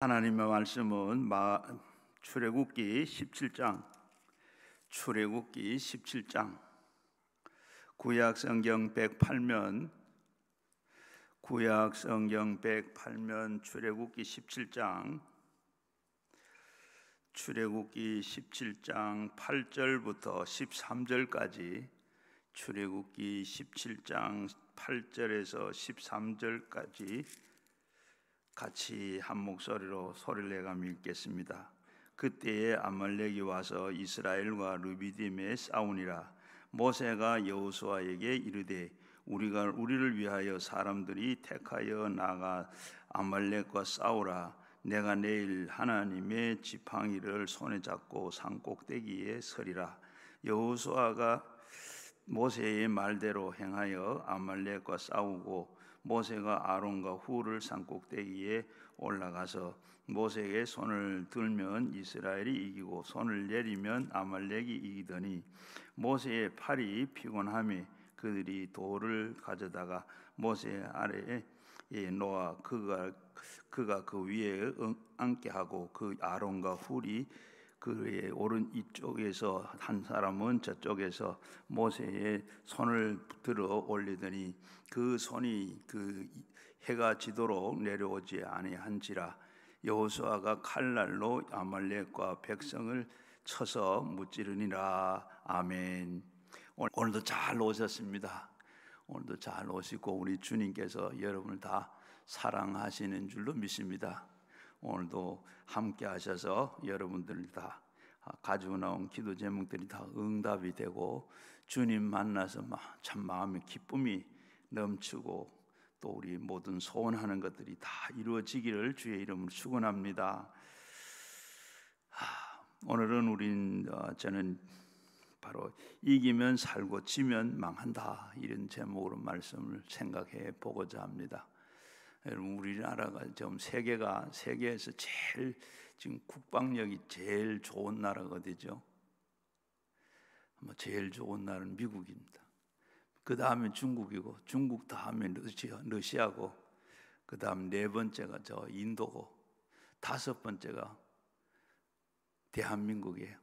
하나님의 말씀은 출애굽기 17장, 출애굽기 17장, 구약 성경 108면, 출애굽기 17장, 출애굽기 17장 8절부터 13절까지, 출애굽기 17장 8절에서 13절까지 같이 한 목소리로 소리를 내가며 읽겠습니다. 그때에 아말렉이 와서 이스라엘과 르비딤에 싸우니라. 모세가 여호수아에게 이르되 우리가 우리를 위하여 사람들이 택하여 나가 아말렉과 싸우라. 내가 내일 하나님의 지팡이를 손에 잡고 산 꼭대기에 서리라. 여호수아가 모세의 말대로 행하여 아말렉과 싸우고 모세가 아론과 훌을 산 꼭대기에 올라가서 모세의 손을 들면 이스라엘이 이기고 손을 내리면 아말렉이 이기더니 모세의 팔이 피곤하며 그들이 돌을 가져다가 모세 아래에 놓아 그가 그 위에 앉게 하고 그 아론과 훌이 그의 오른 이쪽에서 한 사람은 저쪽에서 모세의 손을 들어 올리더니 그 손이 그 해가 지도록 내려오지 아니한지라. 여호수아가 칼날로 아말렉과 백성을 쳐서 무찌르니라. 아멘. 오늘도 잘 오셨습니다. 오늘도 잘 오시고 우리 주님께서 여러분을 다 사랑하시는 줄로 믿습니다. 오늘도 함께 하셔서 여러분들 다 가지고 나온 기도 제목들이 다 응답이 되고 주님 만나서 참 마음의 기쁨이 넘치고 또 우리 모든 소원하는 것들이 다 이루어지기를 주의 이름으로 축원합니다. 오늘은 저는 바로 이기면 살고 지면 망한다 이런 제목으로 말씀을 생각해 보고자 합니다. 여러분, 우리나라가 지금 세계에서 제일 지금 국방력이 제일 좋은 나라가 어디죠? 제일 좋은 나라는 미국입니다. 그 다음에 중국이고, 중국 다음에 러시아고, 그 다음 네 번째가 인도고, 다섯 번째가 대한민국이에요.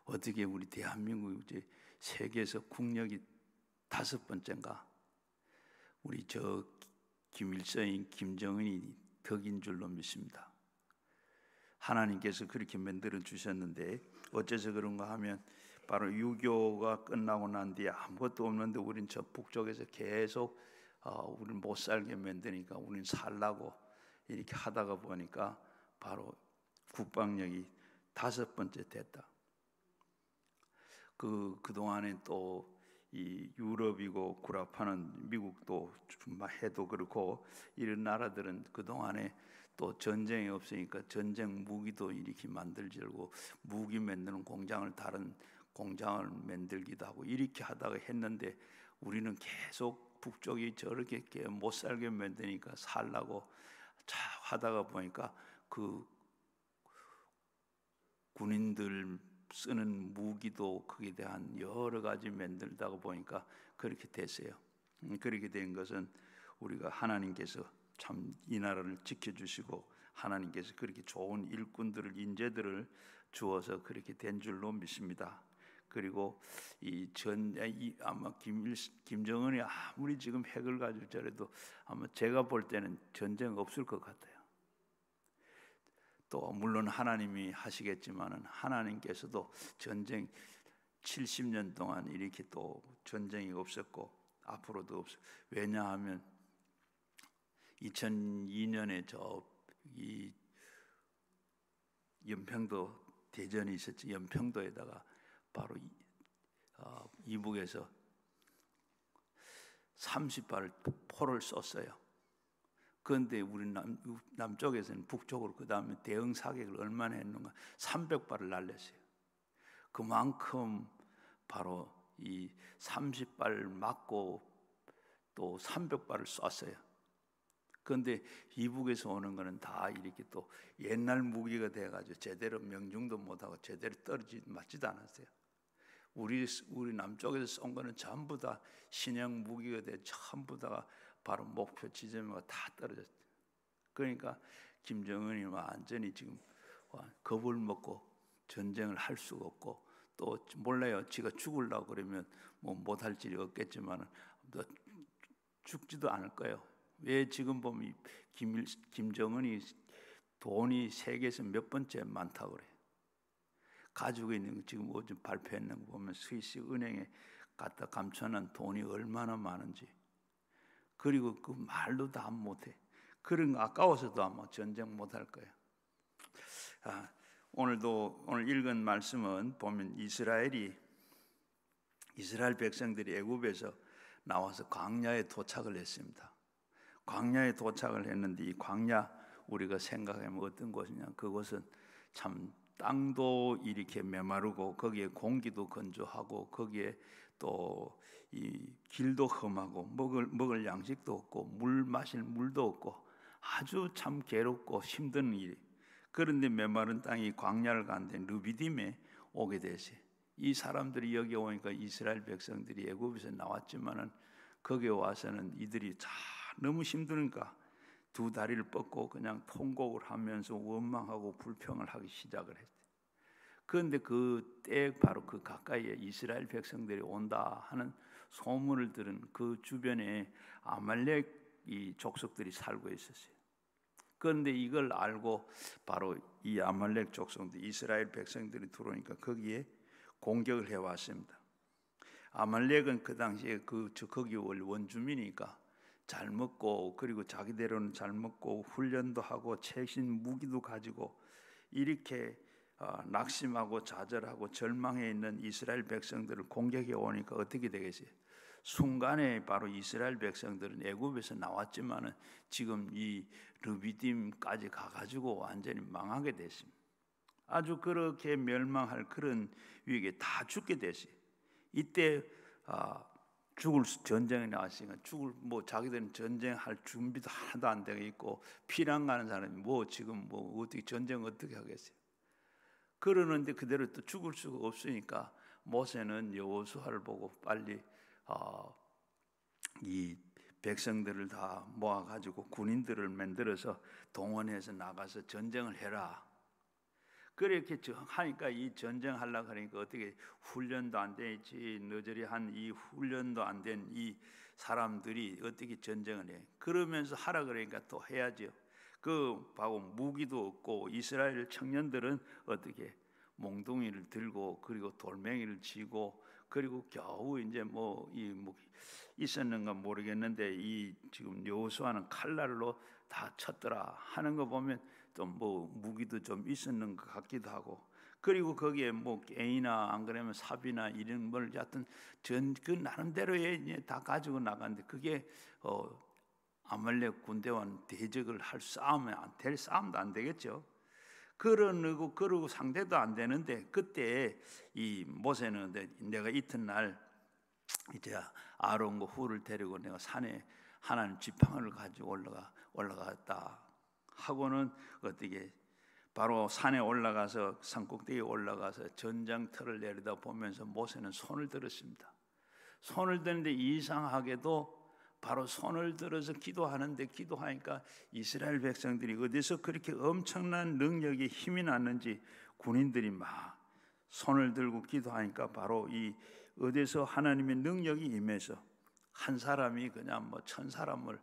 어떻게 우리 대한민국이 세계에서 국력이 다섯 번째인가? 우리 김일성인 김정은이 덕인 줄로 믿습니다. 하나님께서 그렇게 만들어 주셨는데 어째서 그런가 하면 바로 유교가 끝나고 난 뒤에 아무것도 없는데 우린 저 북쪽에서 계속 우리를 못 살게 만드니까 우린 살라고 이렇게 하다가 보니까 바로 국방력이 다섯 번째 됐다. 그동안에 또 이 유럽이고 구라파는 미국도 해도 그렇고 이런 나라들은 그동안에 또 전쟁이 없으니까 전쟁 무기도 이렇게 만들고 무기 만드는 공장을 다른 공장을 만들기도 하고 이렇게 하다가 했는데 우리는 계속 북쪽이 저렇게 못 살게 만드니까 살라고 하다가 보니까 그 군인들 쓰는 무기도 그에 대한 여러 가지 만들다가 보니까 그렇게 됐어요. 그렇게 된 것은 우리가 하나님께서 참 이 나라를 지켜주시고 하나님께서 그렇게 좋은 일꾼들을 인재들을 주어서 그렇게 된 줄로 믿습니다. 그리고 아마 김정은이 아무리 지금 핵을 가지고 저래도 아마 제가 볼 때는 전쟁 없을 것 같아요. 또 물론 하나님이 하시겠지만은 하나님께서도 전쟁 70년 동안 이렇게 또 전쟁이 없었고 앞으로도 없어. 왜냐하면 2002년에 이 연평도 대전이 있었지. 연평도에다가 바로 이북에서 30발을 포를 쏘았어요. 그런데 우리 남쪽에서는 북쪽으로 그 다음에 대응 사격을 얼마나 했는가 300발을 날렸어요. 그만큼 바로 이 30발 맞고 또 300발을 쐈어요. 그런데 이북에서 오는 거는 다 이렇게 또 옛날 무기가 돼가지고 제대로 명중도 못하고 제대로 맞지도 않았어요. 우리 남쪽에서 쏜 거는 전부 다 신형 무기가 돼 전부 다 바로 목표 지점에 다 떨어졌어요. 그러니까 김정은이 완전히 지금 겁을 먹고 전쟁을 할 수가 없고, 또 몰라요. 지가 죽으려고 그러면 뭐 못할 일이 없겠지만 죽지도 않을 거예요. 왜 지금 보면 김정은이 돈이 세계에서 몇 번째 많다고 그래요. 가지고 있는 거 지금 어제 발표했는 거 보면 스위스 은행에 갖다 감춰놓은 돈이 얼마나 많은지, 그리고 그 말도 다 못해. 그런 거 아까워서도 아마 전쟁 못할 거예요. 오늘 읽은 말씀은 보면 이스라엘 백성들이 애굽에서 나와서 광야에 도착을 했습니다. 광야에 도착을 했는데, 이 광야 우리가 생각하면 어떤 곳이냐? 그곳은 참 땅도 이렇게 메마르고 거기에 공기도 건조하고 거기에 또 이 길도 험하고 먹을 양식도 없고 물 마실 물도 없고 아주 참 괴롭고 힘든 일. 그런데 메마른 땅이 광야를 가는데 르비딤에 오게 되지. 이 사람들이 여기 오니까 이스라엘 백성들이 애굽에서 나왔지만은 거기에 와서는 이들이 다 너무 힘드니까 두 다리를 뻗고 그냥 통곡을 하면서 원망하고 불평을 하기 시작을 했대. 그런데 그때 바로 그 가까이에 이스라엘 백성들이 온다 하는 소문을 들은 그 주변에 아말렉 이 족속들이 살고 있었어요. 그런데 이걸 알고 바로 이 아말렉 족속들, 이스라엘 백성들이 들어오니까 거기에 공격을 해왔습니다. 아말렉은 그 당시에 거기 원주민이니까 잘 먹고, 그리고 자기대로는 잘 먹고 훈련도 하고 최신 무기도 가지고 이렇게 낙심하고 좌절하고 절망해 있는 이스라엘 백성들을 공격해 오니까 어떻게 되겠어요? 순간에 바로 이스라엘 백성들은 애굽에서 나왔지만은 지금 이 르비딤까지 가가지고 완전히 망하게 됐습니다. 아주 그렇게 멸망할 그런 위기에 다 죽게 됐어요. 이때 죽을 전쟁에 나왔으니까 자기들은 전쟁할 준비도 하나도 안 되고 있고, 피난 가는 사람이 지금 어떻게 전쟁 어떻게 하겠어요? 그러는데 그대로 또 죽을 수가 없으니까 모세는 여호수아를 보고 빨리 이 백성들을 다 모아가지고 군인들을 만들어서 동원해서 나가서 전쟁을 해라. 그렇게 하니까 이 전쟁하려고 하니까 어떻게 훈련도 안 되지, 너저리 한 이 훈련도 안 된 이 사람들이 어떻게 전쟁을 해? 그러면서 하라 그러니까 또 해야죠. 하고 무기도 없고 이스라엘 청년들은 어떻게 몽둥이를 들고 그리고 돌멩이를 쥐고 그리고 겨우 이제 있었는가 모르겠는데 이 지금 여호수아는 칼날로 다 쳤더라 하는 거 보면 좀 무기도 좀 있었는 것 같기도 하고, 그리고 거기에 개이나 안 그러면 삽이나 이런 걸 하여튼 그 나름대로의 이제 다 가지고 나갔는데 그게 아말렉 군대와는 대적을 될 싸움도 안 되겠죠. 그러고 상대도 안 되는데, 그때 이 모세는 내가 이튿날 이제 아론과 훌을 데리고 내가 산에 하나님 지팡이를 가지고 올라갔다 하고는 어떻게 바로 산에 올라가서 산꼭대기에 올라가서 전장터를 내려다 보면서 모세는 손을 들었습니다. 손을 드는데 이상하게도 바로 손을 들어서 기도하니까 이스라엘 백성들이 어디서 그렇게 엄청난 능력이 힘이 났는지 군인들이 막 손을 들고 기도하니까 바로 이 어디서 하나님의 능력이 임해서 한 사람이 그냥 1,000사람을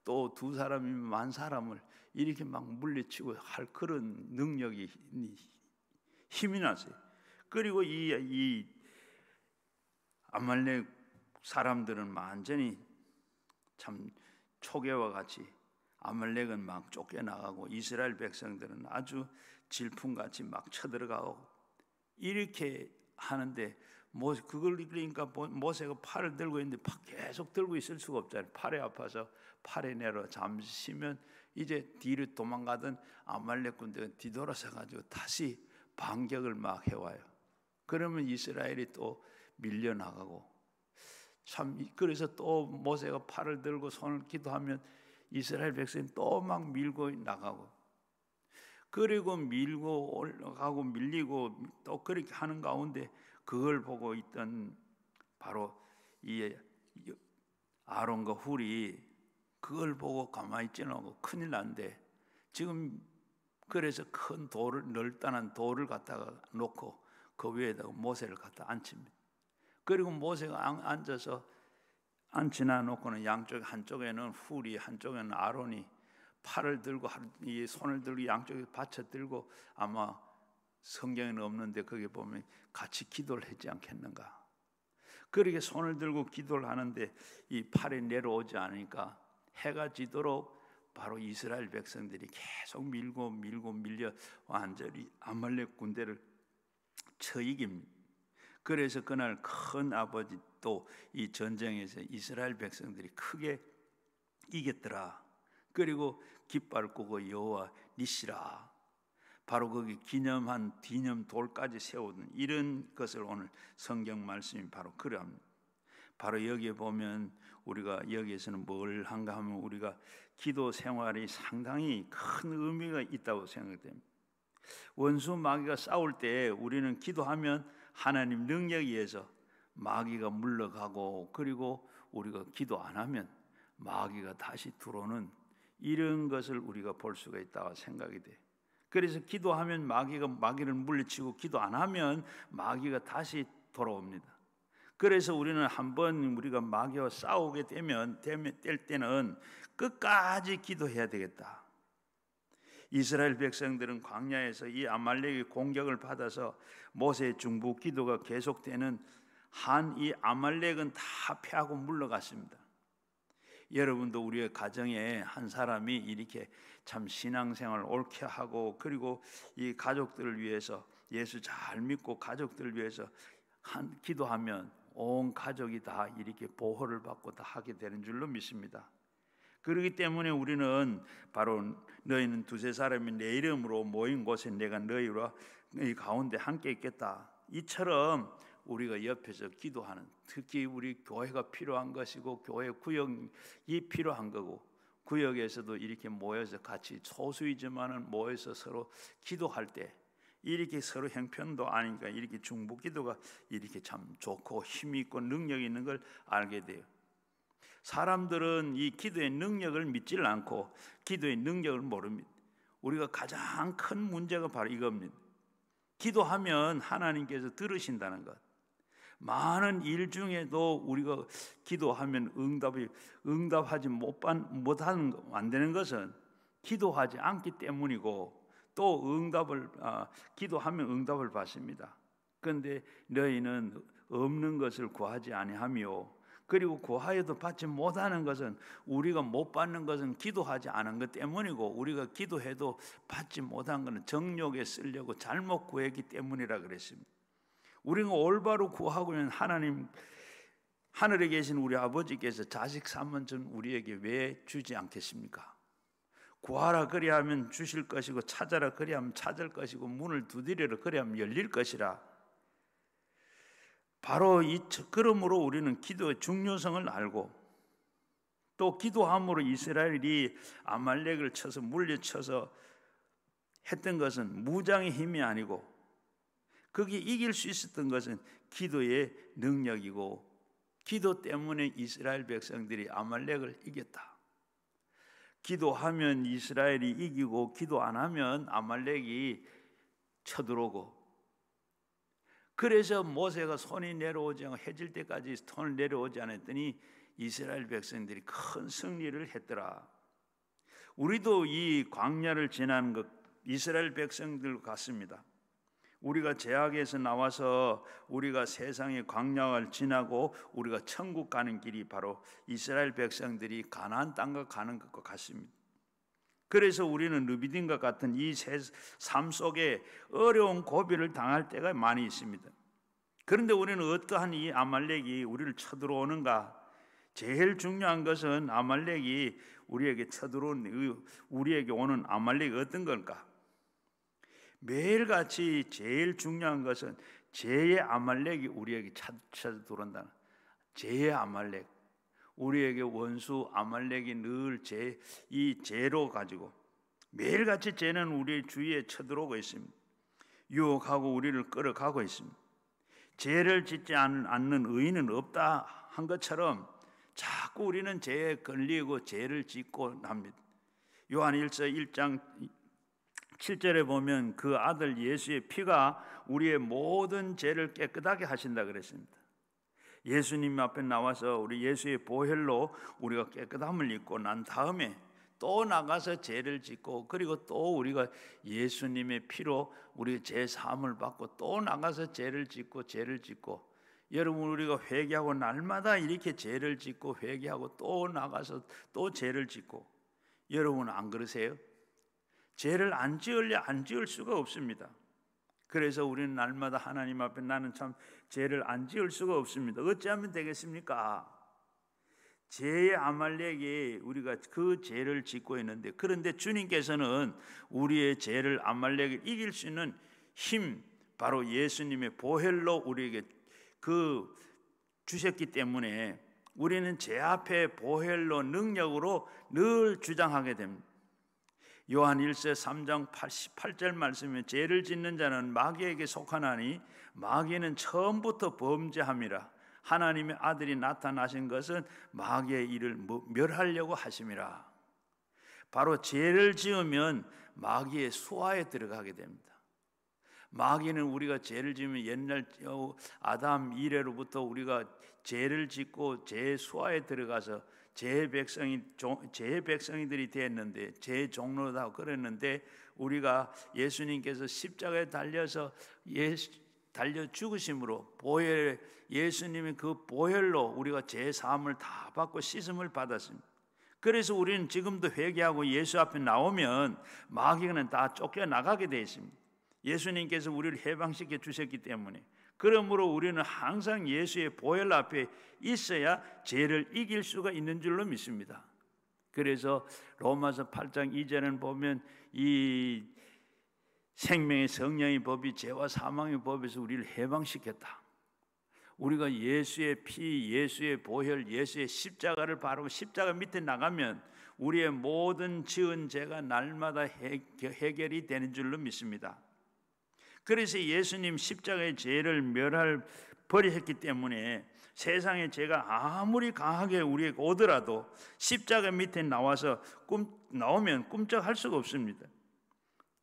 또 2사람이면 10,000사람을 이렇게 막 물리치고 할 그런 능력이 힘이 났어요. 그리고 이 아말렉 사람들은 완전히 참 초계와 같이 아말렉은 막 쫓겨나가고 이스라엘 백성들은 아주 질풍같이 막 쳐들어가고 이렇게 하는데 그걸 그러니까 모세가 팔을 들고 있는데 계속 들고 있을 수가 없잖아요. 팔이 아파서 팔에 내려 잠시 쉬면 이제 뒤로 도망가던 아말렉 군대가 뒤돌아서 가지고 다시 반격을 막 해와요. 그러면 이스라엘이 또 밀려나가고, 참 그래서 또 모세가 팔을 들고 손을 기도하면 이스라엘 백성이 또 막 밀고 나가고, 그리고 밀고 올라가고 밀리고 또 그렇게 하는 가운데 그걸 보고 있던 바로 이 아론과 훌이 그걸 보고 가만히 있지는 않고 큰일 난데, 지금 그래서 큰 돌을, 널따난 돌을 갖다가 놓고 그 위에다가 모세를 갖다 앉힙니다. 그리고 모세가 앉아서 앉히나 놓고는 양쪽, 한쪽에는 훌이, 한쪽에는 아론이 팔을 들고 이 손을 들고 양쪽에 받쳐 들고, 아마 성경에는 없는데 거기 보면 같이 기도를 하지 않겠는가. 그렇게 손을 들고 기도를 하는데 이 팔이 내려오지 않으니까 해가 지도록 바로 이스라엘 백성들이 계속 밀고 밀려 완전히 아말렉 군대를 쳐 이깁니다. 그래서 그날 큰 아버지 또 이 전쟁에서 이스라엘 백성들이 크게 이겼더라. 그리고 깃발 끄고 여호와 니시라, 바로 거기 기념한 기념 돌까지 세우는 이런 것을 오늘 성경 말씀이 바로 그러합니다. 바로 여기에 보면 우리가 여기에서는 뭘 한가 하면 우리가 기도 생활이 상당히 큰 의미가 있다고 생각됩니다. 원수 마귀가 싸울 때 우리는 기도하면 하나님 능력에 의해서 마귀가 물러가고, 그리고 우리가 기도 안 하면 마귀가 다시 들어오는 이런 것을 우리가 볼 수가 있다고 생각이 돼요. 그래서 기도하면 마귀를 물리치고, 기도 안 하면 마귀가 다시 돌아옵니다. 그래서 우리는 한번 우리가 마귀와 싸우게 될 때는 끝까지 기도해야 되겠다. 이스라엘 백성들은 광야에서 이 아말렉의 공격을 받아서 모세의 중보 기도가 계속되는 한 이 아말렉은 다 패하고 물러갔습니다. 여러분도 우리의 가정에 한 사람이 이렇게 참 신앙생활을 옳게 하고, 그리고 이 가족들을 위해서 예수 잘 믿고 가족들을 위해서 기도하면 온 가족이 다 이렇게 보호를 받고 다 하게 되는 줄로 믿습니다. 그렇기 때문에 우리는 바로 너희는 두세 사람이 내 이름으로 모인 곳에 내가 너희와 이 가운데 함께 있겠다, 이처럼 우리가 옆에서 기도하는, 특히 우리 교회가 필요한 것이고 교회 구역이 필요한 거고, 구역에서도 이렇게 모여서 같이 소수이지만은 모여서 서로 기도할 때 이렇게 서로 형편도 아니까 이렇게 중보 기도가 이렇게 참 좋고 힘이 있고 능력이 있는 걸 알게 돼요. 사람들은 이 기도의 능력을 믿지를 않고 기도의 능력을 모릅니다. 우리가 가장 큰 문제가 바로 이겁니다. 기도하면 하나님께서 들으신다는 것. 많은 일 중에도 우리가 기도하면 응답하지 못하는 안 되는 것은 기도하지 않기 때문이고, 또 기도하면 응답을 받습니다. 그런데 너희는 없는 것을 구하지 아니하며, 그리고 구하여도 받지 못하는 것은, 우리가 못 받는 것은 기도하지 않은 것 때문이고, 우리가 기도해도 받지 못한 것은 정욕에 쓰려고 잘못 구했기 때문이라 그랬습니다. 우리가 올바로 구하고는 하늘에 계신 우리 아버지께서 자식 삼은전 우리에게 왜 주지 않겠습니까? 구하라 그리하면 주실 것이고, 찾아라 그리하면 찾을 것이고, 문을 두드리라 그리하면 열릴 것이라. 바로 그러므로 우리는 기도의 중요성을 알고, 또 기도함으로 이스라엘이 아말렉을 쳐서 물리쳐서 했던 것은 무장의 힘이 아니고, 거기 이길 수 있었던 것은 기도의 능력이고, 기도 때문에 이스라엘 백성들이 아말렉을 이겼다. 기도하면 이스라엘이 이기고, 기도 안 하면 아말렉이 쳐들어오고, 그래서 모세가 손이 내려오지 않고 해질 때까지 손을 내려오지 않았더니 이스라엘 백성들이 큰 승리를 했더라. 우리도 이 광야를 지나는 것 이스라엘 백성들 같습니다. 우리가 제약에서 나와서 우리가 세상의 광야를 지나고 우리가 천국 가는 길이 바로 이스라엘 백성들이 가나안 땅과 가는 것과 같습니다. 그래서 우리는 르비딤과 같은 이 삶 속에 어려운 고비를 당할 때가 많이 있습니다. 그런데 우리는 어떠한 이 아말렉이 우리를 쳐들어오는가? 제일 중요한 것은 아말렉이 우리에게 우리에게 오는 아말렉이 어떤 걸까? 매일같이 제일 중요한 것은 죄의 아말렉이 우리에게 찾아들어온다는, 죄의 아말렉, 우리에게 원수 아말렉이 늘 이 죄로 가지고 매일같이 죄는 우리 주위에 쳐들어오고 있습니다. 유혹하고 우리를 끌어가고 있습니다. 죄를 짓지 않는 의인은 없다 한 것처럼 자꾸 우리는 죄에 걸리고 죄를 짓고 합니다. 요한 1서 1장 7절에 보면 그 아들 예수의 피가 우리의 모든 죄를 깨끗하게 하신다 그랬습니다. 예수님 앞에 나와서 우리 예수의 보혈로 우리가 깨끗함을 입고 난 다음에 또 나가서 죄를 짓고, 그리고 또 우리가 예수님의 피로 우리 죄 사함을 받고 또 나가서 죄를 짓고 여러분, 우리가 회개하고 날마다 이렇게 죄를 짓고 회개하고 또 나가서 또 죄를 짓고, 여러분 안 그러세요? 죄를 안 지을 수가 없습니다. 그래서 우리는 날마다 하나님 앞에 나는 참 죄를 안 지을 수가 없습니다. 어찌하면 되겠습니까? 죄의 아말렉이 우리가 그 죄를 짓고 있는데, 그런데 주님께서는 우리의 죄를 아말렉을 이길 수 있는 힘, 바로 예수님의 보혈로 우리에게 그 주셨기 때문에 우리는 죄 앞에 보혈로 능력으로 늘 주장하게 됩니다. 요한 1서 3장 88절 말씀에 죄를 짓는 자는 마귀에게 속하나니 마귀는 처음부터 범죄함이라. 하나님의 아들이 나타나신 것은 마귀의 일을 멸하려고 하심이라. 바로 죄를 지으면 마귀의 수하에 들어가게 됩니다. 마귀는 우리가 죄를 지으면 옛날 아담 이래로부터 우리가 죄를 짓고 죄의 수하에 들어가서 죄의 백성이들이 됐는데, 죄의 종로다 그랬는데, 우리가 예수님께서 십자가에 달려 죽으심으로 예수님의 그 보혈로 우리가 죄 사함을 다 받고 씻음을 받았습니다. 그래서 우리는 지금도 회개하고 예수 앞에 나오면 마귀는 다 쫓겨나가게 되어 있습니다. 예수님께서 우리를 해방시켜 주셨기 때문에. 그러므로 우리는 항상 예수의 보혈 앞에 있어야 죄를 이길 수가 있는 줄로 믿습니다. 그래서 로마서 8장 2절은 보면 이 생명의 성령의 법이 죄와 사망의 법에서 우리를 해방시켰다. 우리가 예수의 피, 예수의 보혈, 예수의 십자가를 바르고 십자가 밑에 나가면 우리의 모든 지은 죄가 날마다 해결이 되는 줄로 믿습니다. 그래서 예수님 십자가의 죄를 버리셨기 때문에 세상의 죄가 아무리 강하게 우리에게 오더라도 십자가 밑에 나오면 꿈쩍할 수가 없습니다.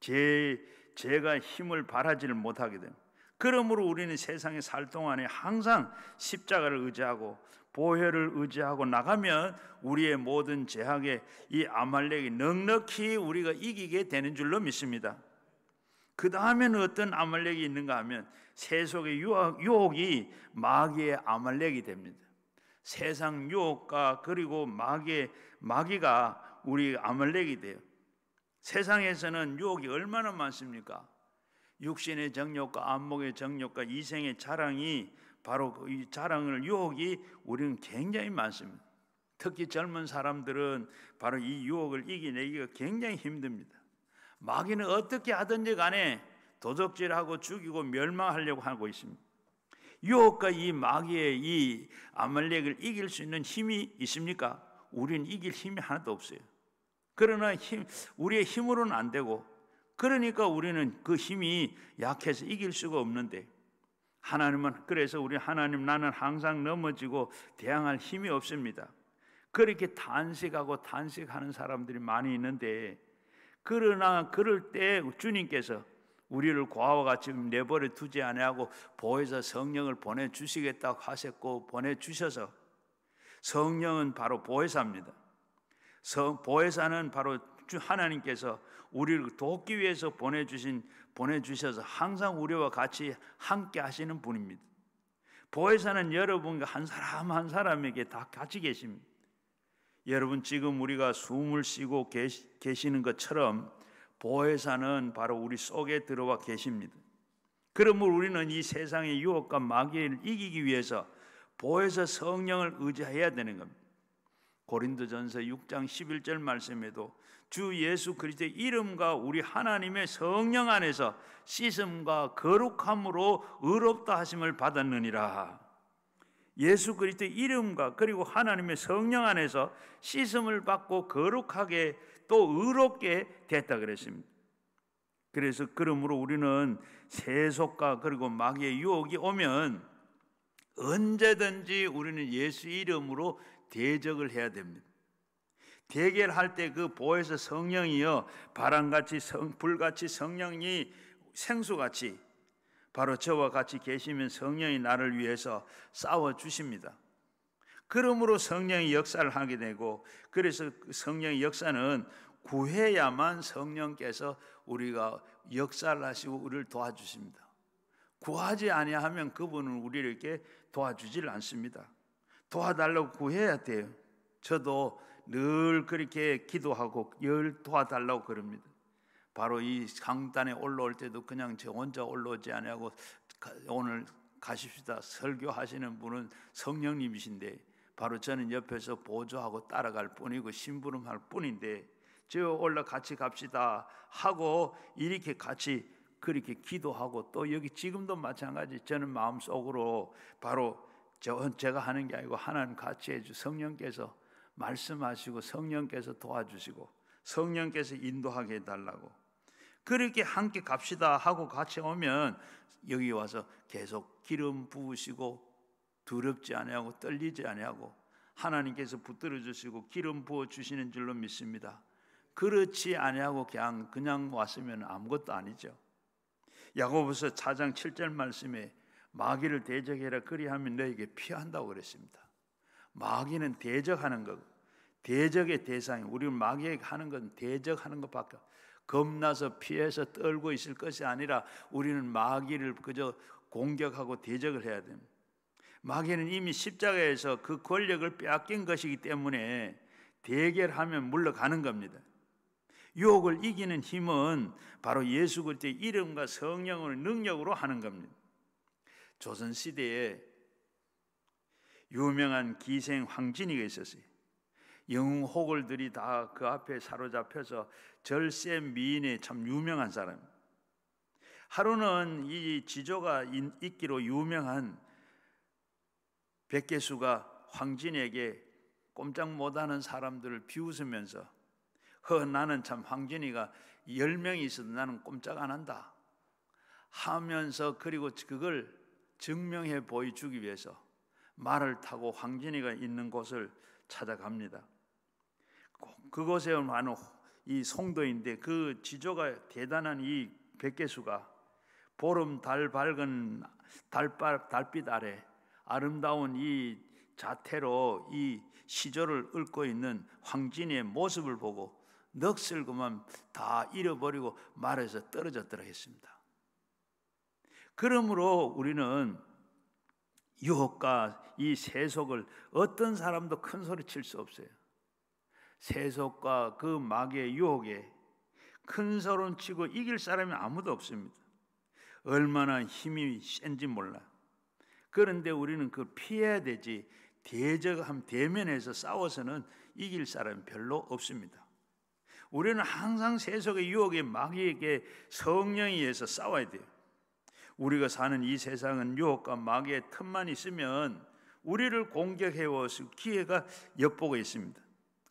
죄가 힘을 발하지를 못하게 됩니다. 그러므로 우리는 세상에 살 동안에 항상 십자가를 의지하고 보혈을 의지하고 나가면 우리의 모든 죄악의 이 아말렉이 넉넉히 우리가 이기게 되는 줄로 믿습니다. 그 다음에는 어떤 아말렉이 있는가 하면 세속의 유혹이 마귀의 아말렉이 됩니다. 세상 유혹과 그리고 마귀가 우리 아말렉이 돼요. 세상에서는 유혹이 얼마나 많습니까? 육신의 정욕과 안목의 정욕과 이생의 자랑이, 바로 이 자랑을 유혹이 우리는 굉장히 많습니다. 특히 젊은 사람들은 바로 이 유혹을 이겨내기가 굉장히 힘듭니다. 마귀는 어떻게 하든지 간에 도적질하고 죽이고 멸망하려고 하고 있습니다. 유혹과 이 마귀의 이 아말렉을 이길 수 있는 힘이 있습니까? 우리는 이길 힘이 하나도 없어요. 그러나 우리의 힘으로는 안 되고, 그러니까 우리는 그 힘이 약해서 이길 수가 없는데, 그래서 우리 하나님, 나는 항상 넘어지고 대항할 힘이 없습니다. 그렇게 탄식하는 사람들이 많이 있는데, 그러나 그럴 때 주님께서 우리를 과와 같이 내버려 두지 아니하고 보혜사 성령을 보내주시겠다고 하셨고, 보내주셔서, 성령은 바로 보혜사입니다. 보혜사는 바로 하나님께서 우리를 돕기 위해서 보내주셔서 항상 우리와 같이 함께 하시는 분입니다. 보혜사는 여러분과 한 사람 한 사람에게 다 같이 계십니다. 여러분, 지금 우리가 숨을 쉬고 계시는 것처럼 보혜사는 바로 우리 속에 들어와 계십니다. 그러므로 우리는 이 세상의 유혹과 마귀를 이기기 위해서 보혜사 성령을 의지해야 되는 겁니다. 고린도전서 6장 11절 말씀에도 주 예수 그리스도의 이름과 우리 하나님의 성령 안에서 씻음과 거룩함으로 의롭다 하심을 받았느니라. 예수 그리스도의 이름과 그리고 하나님의 성령 안에서 씻음을 받고 거룩하게 또 의롭게 됐다 그랬습니다. 그래서 그러므로 우리는 세속과 그리고 마귀의 유혹이 오면 언제든지 우리는 예수 이름으로 대적을 해야 됩니다. 대결할 때 그 보혜사 성령이여 바람같이 불같이 성령이 생수같이 바로 저와 같이 계시면 성령이 나를 위해서 싸워 주십니다. 그러므로 성령이 역사를 하게 되고, 그래서 성령의 역사는 구해야만 성령께서 우리가 역사를 하시고 우리를 도와주십니다. 구하지 아니하면 그분은 우리를 이렇게 도와주질 않습니다. 도와달라고 구해야 돼요. 저도 늘 그렇게 기도하고 늘 도와달라고 그럽니다. 바로 이 강단에 올라올 때도 그냥 저 혼자 올라오지 아니하고 오늘 가십시다 설교하시는 분은 성령님이신데, 바로 저는 옆에서 보조하고 따라갈 뿐이고 심부름할 뿐인데, 저 올라 같이 갑시다 하고 이렇게 같이 그렇게 기도하고, 또 여기 지금도 마찬가지 저는 마음속으로 바로 제가 하는 게 아니고 하나님 같이 해주 성령께서 말씀하시고 성령께서 도와주시고 성령께서 인도하게 해달라고 그렇게 함께 갑시다 하고 같이 오면 여기 와서 계속 기름 부으시고 두렵지 아니하고 떨리지 아니하고 하나님께서 붙들어 주시고 기름 부어 주시는 줄로 믿습니다. 그렇지 아니하고 그냥 왔으면 아무것도 아니죠. 야고보서 4장 7절 말씀에 마귀를 대적해라 그리하면 너에게 피한다고 그랬습니다. 마귀는 대적하는 것, 대적의 대상이, 우리 마귀에게 하는 건 대적하는 것밖에, 겁나서 피해서 떨고 있을 것이 아니라 우리는 마귀를 그저 공격하고 대적을 해야 됩니다. 마귀는 이미 십자가에서 그 권력을 빼앗긴 것이기 때문에 대결하면 물러가는 겁니다. 유혹을 이기는 힘은 바로 예수 그리스도의 이름과 성령의 능력으로 하는 겁니다. 조선시대에 유명한 기생 황진이가 있었어요. 영웅호걸들이 다 그 앞에 사로잡혀서 절세 미인의 참 유명한 사람. 하루는 이 지조가 있기로 유명한 백개수가 황진에게 꼼짝 못하는 사람들을 비웃으면서 나는 참 황진이가 10명이 있어도 나는 꼼짝 안 한다 하면서, 그리고 그걸 증명해 보여주기 위해서 말을 타고 황진이가 있는 곳을 찾아갑니다. 그곳에 많은 이 송도인데 그 지조가 대단한 이 백개수가 보름 달 밝은 달빛 아래 아름다운 이 자태로 이 시조를 읊고 있는 황진이의 모습을 보고 넋을 그만 다 잃어버리고 말에서 떨어졌더라 했습니다. 그러므로 우리는 유혹과 이 세속을 어떤 사람도 큰 소리 칠 수 없어요. 세속과 그 마귀의 유혹에 큰 소리 치고 이길 사람이 아무도 없습니다. 얼마나 힘이 센지 몰라. 그런데 우리는 그 피해야 되지, 대면해서 싸워서는 이길 사람이 별로 없습니다. 우리는 항상 세속의 유혹에 마귀에게 성령에 의해서 싸워야 돼요. 우리가 사는 이 세상은 유혹과 마귀의 틈만 있으면 우리를 공격해올 기회가 엿보고 있습니다.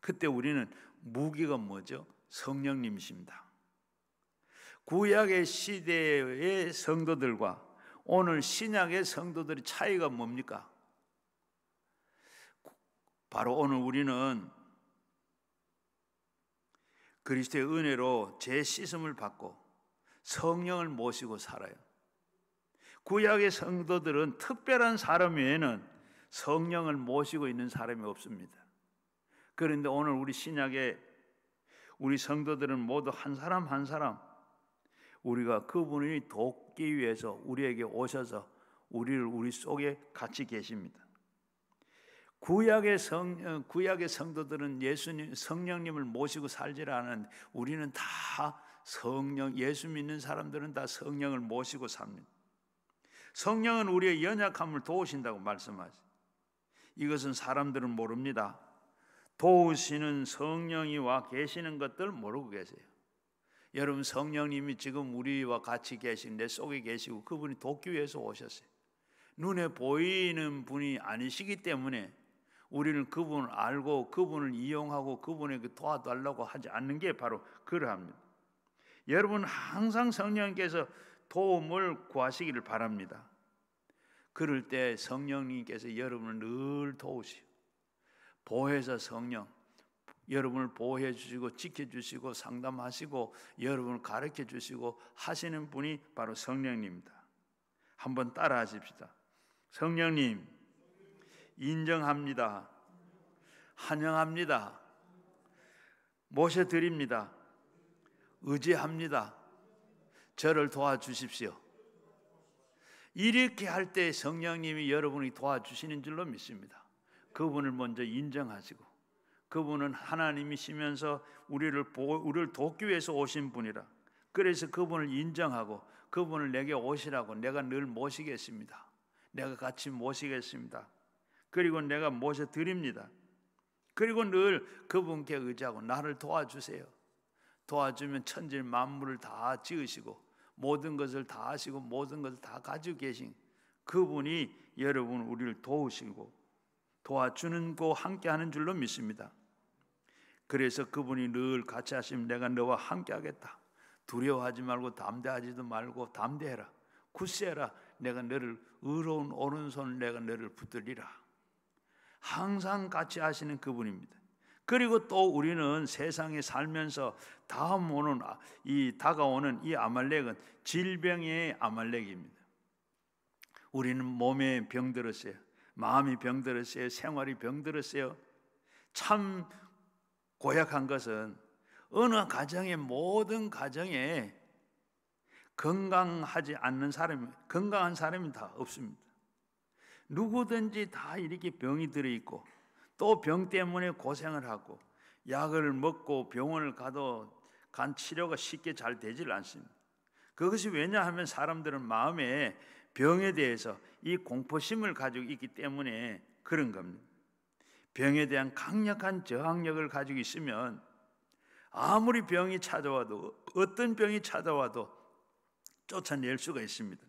그때 우리는 무기가 뭐죠? 성령님이십니다. 구약의 시대의 성도들과 오늘 신약의 성도들의 차이가 뭡니까? 바로 오늘 우리는 그리스도의 은혜로 재씻음을 받고 성령을 모시고 살아요. 구약의 성도들은 특별한 사람 외에는 성령을 모시고 있는 사람이 없습니다. 그런데 오늘 우리 신약의 우리 성도들은 모두 한 사람 한 사람 우리가 그분이 돕기 위해서 우리에게 오셔서 우리 속에 같이 계십니다. 구약의 성도들은 성령님을 모시고 살지 않았는데 우리는 다 예수 믿는 사람들은 다 성령을 모시고 삽니다. 성령은 우리의 연약함을 도우신다고 말씀하죠. 이것은 사람들은 모릅니다. 도우시는 성령이 와 계시는 것들 모르고 계세요. 여러분, 성령님이 지금 우리와 같이 계신 내 속에 계시고 그분이 돕기 위해서 오셨어요. 눈에 보이는 분이 아니시기 때문에 우리는 그분을 알고 그분을 이용하고 그분에게 도와달라고 하지 않는 게 바로 그러합니다. 여러분, 항상 성령님께서 도움을 구하시기를 바랍니다. 그럴 때 성령님께서 여러분을 늘 도우시고 보혜사 성령, 여러분을 보호해 주시고 지켜주시고 상담하시고 여러분을 가르쳐 주시고 하시는 분이 바로 성령님입니다. 한번 따라 하십시다. 성령님, 인정합니다. 환영합니다. 모셔드립니다. 의지합니다. 저를 도와주십시오. 이렇게 할 때 성령님이 여러분이 도와주시는 줄로 믿습니다. 그분을 먼저 인정하시고, 그분은 하나님이시면서 우리를 돕기 위해서 오신 분이라. 그래서 그분을 인정하고 그분을 내게 오시라고 내가 늘 모시겠습니다. 내가 같이 모시겠습니다. 그리고 내가 모셔드립니다. 그리고 늘 그분께 의지하고 나를 도와주세요. 도와주면 천지 만물을 다 지으시고 모든 것을 다 하시고 모든 것을 다 가지고 계신 그분이 여러분 우리를 도우시고 도와주는 거 함께하는 줄로 믿습니다. 그래서 그분이 늘 같이 하시면 내가 너와 함께하겠다. 두려워하지 말고 담대하지도 말고 담대해라. 굳세해라. 내가 너를 의로운 오른손을 내가 너를 붙들리라. 항상 같이 하시는 그분입니다. 그리고 또 우리는 세상에 살면서 다가오는 이 아말렉은 질병의 아말렉입니다. 우리는 몸에 병들었어요. 마음이 병들었어요. 생활이 병들었어요. 참 고약한 것은 어느 가정의 모든 가정에 건강하지 않는 사람이, 건강한 사람이 다 없습니다. 누구든지 다 이렇게 병이 들어있고 또 병 때문에 고생을 하고 약을 먹고 병원을 가도 간 치료가 쉽게 잘 되질 않습니다. 그것이 왜냐하면 사람들은 마음에 병에 대해서 이 공포심을 가지고 있기 때문에 그런 겁니다. 병에 대한 강력한 저항력을 가지고 있으면 아무리 병이 찾아와도 어떤 병이 찾아와도 쫓아낼 수가 있습니다.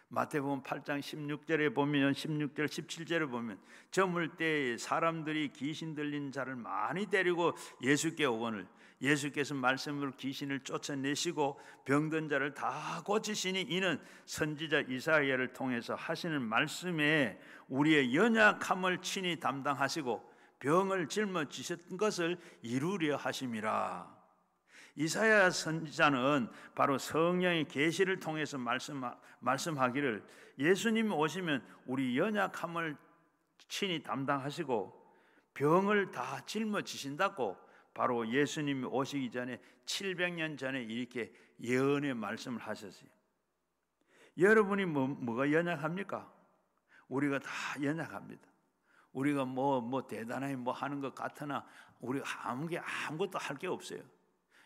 마태복음 8장 16절에 보면 16절 17절에 보면 저물 때 사람들이 귀신 들린 자를 많이 데리고 예수께 오거늘 예수께서 말씀으로 귀신을 쫓아내시고 병든 자를 다 고치시니 이는 선지자 이사야를 통해서 하시는 말씀에 우리의 연약함을 친히 담당하시고 병을 짊어지셨던 것을 이루려 하심이라. 이사야 선지자는 바로 성령의 계시를 통해서 말씀하기를 예수님이 오시면 우리 연약함을 친히 담당하시고 병을 다 짊어지신다고 바로 예수님이 오시기 전에 700년 전에 이렇게 예언의 말씀을 하셨어요. 여러분이 뭐가 연약합니까? 우리가 다 연약합니다. 우리가 대단하게 하는 것 같으나 우리가 아무것도 할 게 없어요.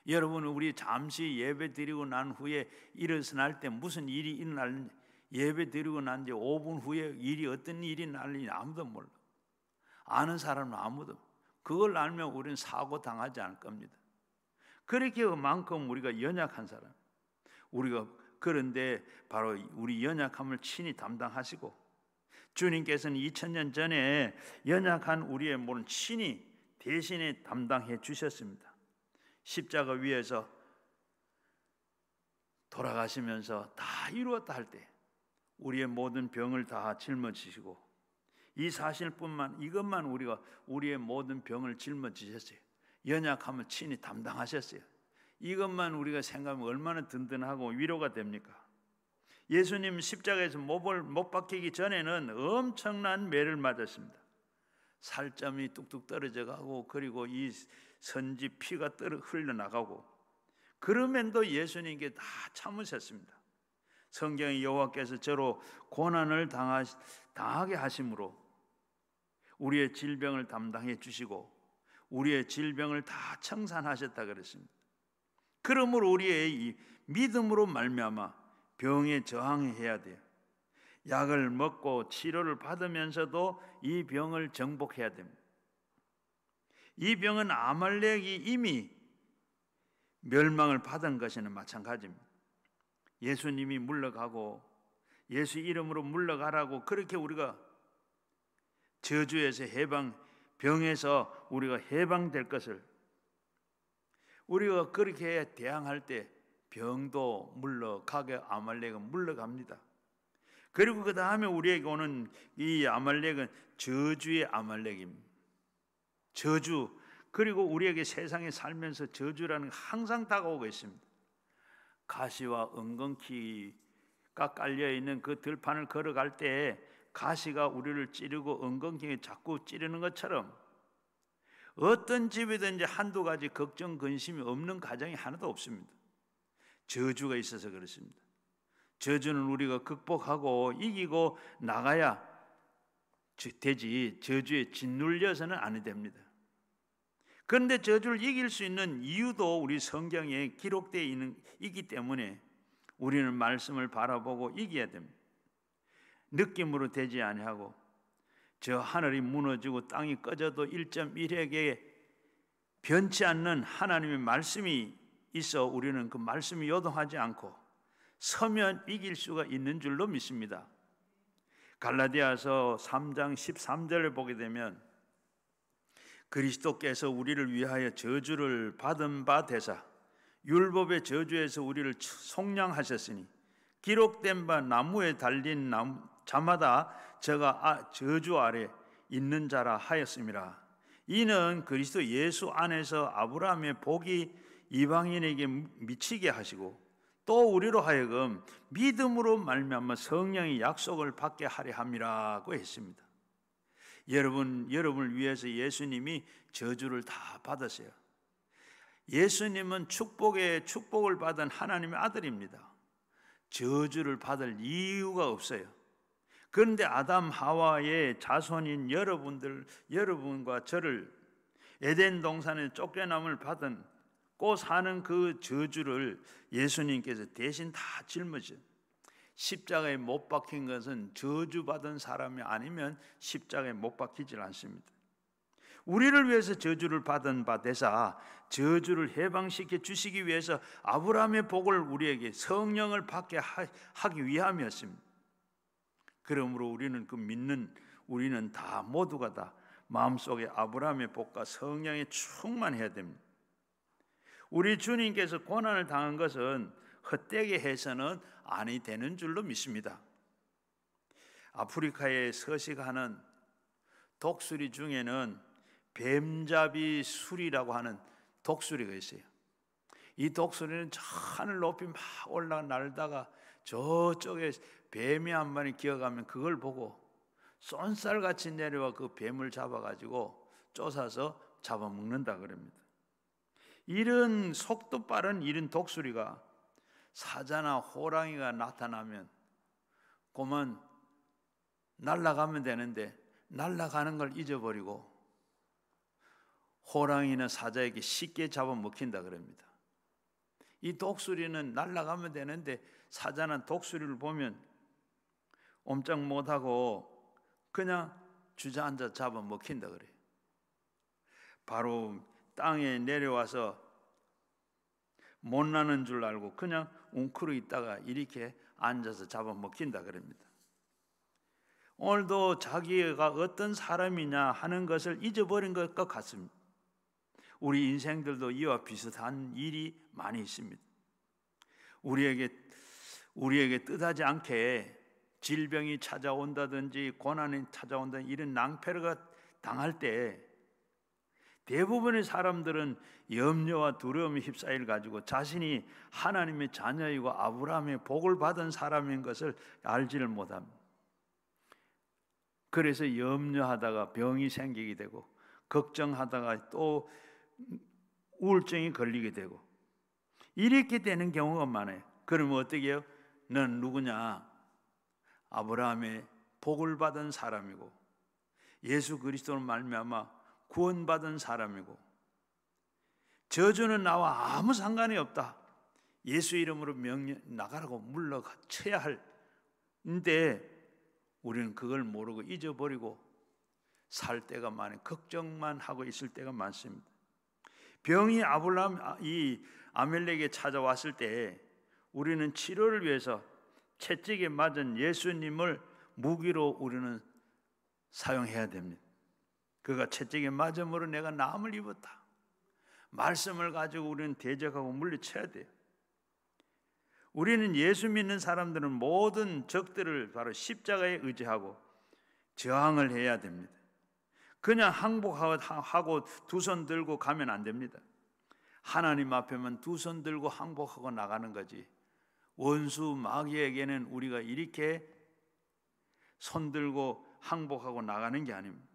여러분은 우리 잠시 예배 드리고 난 후에 일어날 때 무슨 일이 일어날는지 예배 드리고 난 지 5분 후에 어떤 일이 날는지 아무도 몰라. 아는 사람은 아무도. 그걸 알면 우리는 사고 당하지 않을 겁니다. 그렇게 그만큼 우리가 연약한 사람. 우리가 그런데 바로 우리 연약함을 친히 담당하시고 주님께서는 2000년 전에 연약한 우리의 몸을 친히 대신에 담당해 주셨습니다. 십자가 위에서 돌아가시면서 다 이루었다 할 때 우리의 모든 병을 다 짊어지시고 이 이것만 우리가 우리의 모든 병을 짊어지셨어요. 연약함을 친히 담당하셨어요. 이것만 우리가 생각하면 얼마나 든든하고 위로가 됩니까? 예수님 십자가에서 못 박히기 전에는 엄청난 매를 맞았습니다. 살점이 뚝뚝 떨어져 가고 그리고 이 선지 피가 흘러나가고 그러면도 예수님께 다 참으셨습니다. 성경의 여호와께서 저로 고난을 당하게 하심으로 우리의 질병을 담당해 주시고 우리의 질병을 다 청산하셨다 그랬습니다. 그러므로 우리의 이 믿음으로 말미암아 병에 저항해야 돼요. 약을 먹고 치료를 받으면서도 이 병을 정복해야 됩니다. 이 병은 아말렉이 이미 멸망을 받은 것에는 마찬가지입니다. 예수님이 물러가고 예수 이름으로 물러가라고 그렇게 우리가 저주에서 병에서 우리가 해방될 것을 우리가 그렇게 대항할 때 병도 물러가게 아말렉은 물러갑니다. 그리고 그 다음에 우리에게 오는 이 아말렉은 저주의 아말렉입니다. 저주, 그리고 우리에게 세상에 살면서 저주라는 게 항상 다가오고 있습니다. 가시와 엉겅퀴가 깔려있는 그 들판을 걸어갈 때 가시가 우리를 찌르고 엉겅퀴가 자꾸 찌르는 것처럼 어떤 집이든지 한두 가지 걱정, 근심이 없는 가정이 하나도 없습니다. 저주가 있어서 그렇습니다. 저주는 우리가 극복하고 이기고 나가야 되지 저주에 짓눌려서는 안 됩니다. 그런데 저주를 이길 수 있는 이유도 우리 성경에 기록되어 있기 때문에 우리는 말씀을 바라보고 이겨야 됩니다. 느낌으로 되지 아니하고 저 하늘이 무너지고 땅이 꺼져도 1.1획에 변치 않는 하나님의 말씀이 있어 우리는 그 말씀이 요동하지 않고 서면 이길 수가 있는 줄로 믿습니다. 갈라디아서 3장 13절을 보게 되면 그리스도께서 우리를 위하여 저주를 받은 바 되사 율법의 저주에서 우리를 속량하셨으니 기록된 바 나무에 달린 자마다 저가 저주 아래 있는 자라 하였음이라. 이는 그리스도 예수 안에서 아브라함의 복이 이방인에게 미치게 하시고 또 우리로 하여금 믿음으로 말미암아 성령의 약속을 받게 하려 함이라고 했습니다. 여러분을 위해서 예수님이 저주를 다 받으세요. 예수님은 축복을 받은 하나님의 아들입니다. 저주를 받을 이유가 없어요. 그런데 아담 하와의 자손인 여러분과 저를 에덴 동산에 쫓겨남을 받고 사는 그 저주를 예수님께서 대신 다 짊어져요. 십자가에 못 박힌 것은 저주받은 사람이 아니면 십자가에 못 박히질 않습니다. 우리를 위해서 저주를 받은 바 되사 저주를 해방시켜 주시기 위해서 아브라함의 복을 우리에게 성령을 받게 하기 위함이었습니다. 그러므로 우리는 다 모두가 다 마음속에 아브라함의 복과 성령에 충만해야 됩니다. 우리 주님께서 고난을 당한 것은 헛되게 해서는 아니 되는 줄로 믿습니다. 아프리카에 서식하는 독수리 중에는 뱀잡이 수리라고 하는 독수리가 있어요. 이 독수리는 저 하늘 높이 막 올라 날다가 저쪽에 뱀이 한 마리 기어가면 그걸 보고 쏜살같이 내려와 그 뱀을 잡아가지고 쫓아서 잡아먹는다 그럽니다. 이런 속도 빠른 이런 독수리가 사자나 호랑이가 나타나면 그만 날아가면 되는데 날아가는 걸 잊어버리고 호랑이나 사자에게 쉽게 잡아먹힌다 그럽니다. 이 독수리는 날아가면 되는데 사자나 독수리를 보면 옴짝 못하고 그냥 주저앉아 잡아먹힌다 그래요. 바로 땅에 내려와서 못 나는 줄 알고 그냥 웅크려 있다가 이렇게 앉아서 잡아먹힌다 그럽니다. 오늘도 자기가 어떤 사람이냐 하는 것을 잊어버린 것과 같습니다. 우리 인생들도 이와 비슷한 일이 많이 있습니다. 우리에게 뜻하지 않게 질병이 찾아온다든지 고난이 찾아온다든지 이런 낭패가 당할 때 대부분의 사람들은 염려와 두려움에 휩싸일 가지고 자신이 하나님의 자녀이고 아브라함의 복을 받은 사람인 것을 알지를 못합니다. 그래서 염려하다가 병이 생기게 되고 걱정하다가 또 우울증이 걸리게 되고 이렇게 되는 경우가 많아요. 그러면 어떻게 해요? 넌 누구냐? 아브라함의 복을 받은 사람이고 예수 그리스도로 말미암아 구원받은 사람이고 저주는 나와 아무 상관이 없다. 예수 이름으로 명령 나가라고 물러쳐야 할인데 우리는 그걸 모르고 잊어버리고 살 때가 많아요. 걱정만 하고 있을 때가 많습니다. 병이 이 아멜렉에 찾아왔을 때 우리는 치료를 위해서 채찍에 맞은 예수님을 무기로 우리는 사용해야 됩니다. 그가 채찍에 맞음으로 내가 나음을 입었다. 말씀을 가지고 우리는 대적하고 물리쳐야 돼요. 우리는 예수 믿는 사람들은 모든 적들을 바로 십자가에 의지하고 저항을 해야 됩니다. 그냥 항복하고 두 손 들고 가면 안 됩니다. 하나님 앞에만 두 손 들고 항복하고 나가는 거지. 원수 마귀에게는 우리가 이렇게 손 들고 항복하고 나가는 게 아닙니다.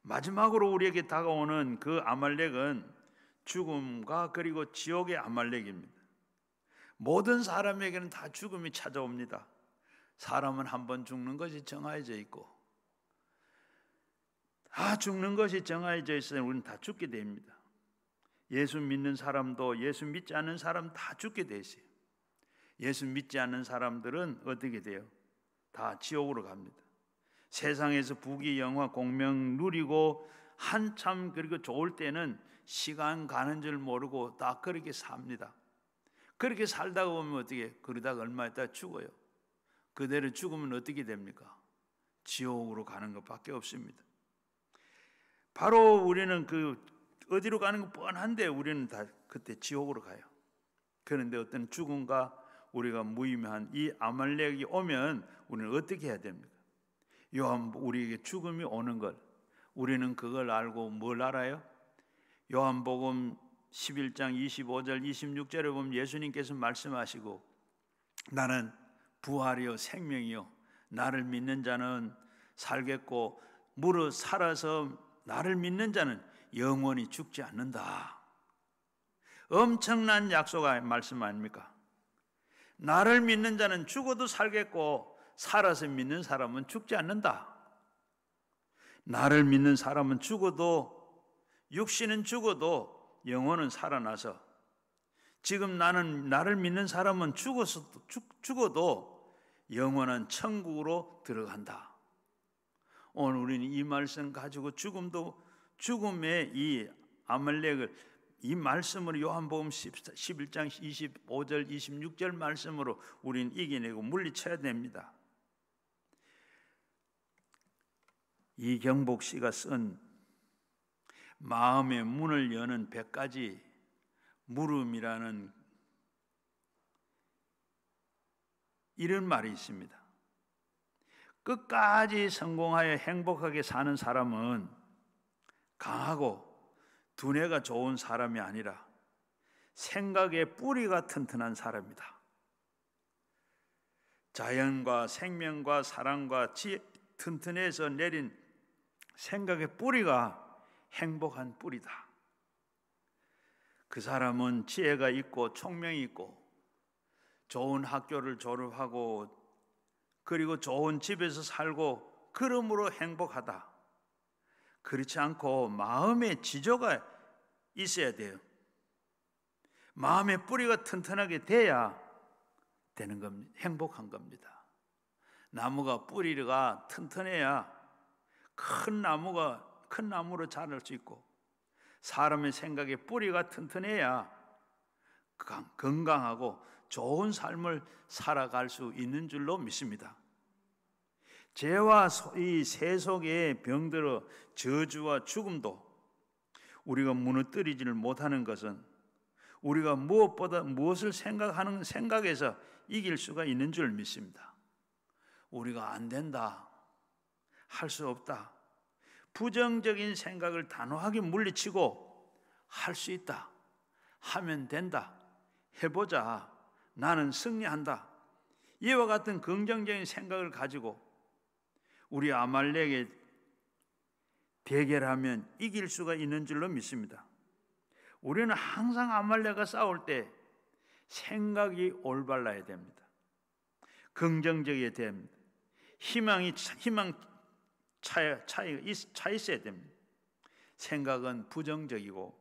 마지막으로 우리에게 다가오는 그 아말렉은 죽음과 그리고 지옥의 아말렉입니다. 모든 사람에게는 다 죽음이 찾아옵니다. 사람은 한 번 죽는 것이 정해져 있고 다 죽는 것이 정해져 있으면 우리는 다 죽게 됩니다. 예수 믿는 사람도 예수 믿지 않는 사람 다 죽게 돼 있어요. 예수 믿지 않는 사람들은 어떻게 돼요? 다 지옥으로 갑니다. 세상에서 부귀 영화 공명 누리고 한참 그리고 좋을 때는 시간 가는 줄 모르고 다 그렇게 삽니다. 그렇게 살다가 보면 어떻게 그러다가 얼마 있다가 죽어요. 그대로 죽으면 어떻게 됩니까? 지옥으로 가는 것밖에 없습니다. 바로 우리는 그 어디로 가는 건 뻔한데 우리는 다 그때 지옥으로 가요. 그런데 어떤 죽음과 우리가 무의미한 이 아말렉이 오면 우리는 어떻게 해야 됩니까? 우리에게 죽음이 오는 걸 우리는 그걸 알고 뭘 알아요? 요한복음 11장 25절 26절에 보면 예수님께서 말씀하시고 나는 부활이요 생명이요 나를 믿는 자는 살겠고 무릇 살아서 나를 믿는 자는 영원히 죽지 않는다. 엄청난 약속의 말씀 아닙니까? 나를 믿는 자는 죽어도 살겠고 살아서 믿는 사람은 죽지 않는다. 나를 믿는 사람은 죽어도 육신은 죽어도 영혼은 살아나서 지금 나를 믿는 사람은 죽어도 영원한 천국으로 들어간다. 오늘 우리는 이 말씀 가지고 죽음의 이 아말렉을 이 말씀으로 요한복음 11장 25절 26절 말씀으로 우리는 이겨내고 물리쳐야 됩니다. 이경복 씨가 쓴 마음의 문을 여는 100가지 물음이라는 이런 말이 있습니다. 끝까지 성공하여 행복하게 사는 사람은 강하고 두뇌가 좋은 사람이 아니라 생각의 뿌리가 튼튼한 사람이다. 자연과 생명과 사랑과 지혜 튼튼해서 내린 생각의 뿌리가 행복한 뿌리다. 그 사람은 지혜가 있고 총명이 있고 좋은 학교를 졸업하고 그리고 좋은 집에서 살고 그러므로 행복하다. 그렇지 않고 마음의 지조가 있어야 돼요. 마음의 뿌리가 튼튼하게 돼야 되는 겁니다. 행복한 겁니다. 나무가 뿌리가 튼튼해야 큰 나무로 자랄 수 있고 사람의 생각에 뿌리가 튼튼해야 건강하고 좋은 삶을 살아갈 수 있는 줄로 믿습니다. 죄와 이 세속의 병들어 저주와 죽음도 우리가 무너뜨리지를 못하는 것은 우리가 무엇보다 무엇을 생각하는 생각에서 이길 수가 있는 줄 믿습니다. 우리가 안 된다, 할 수 없다, 부정적인 생각을 단호하게 물리치고 할 수 있다, 하면 된다, 해보자, 나는 승리한다, 이와 같은 긍정적인 생각을 가지고 우리 아말렉에 대결하면 이길 수가 있는 줄로 믿습니다. 우리는 항상 아말렉과 싸울 때 생각이 올바라야 됩니다. 긍정적이어야 됩니다. 희망 차 있어야 됩니다. 생각은 부정적이고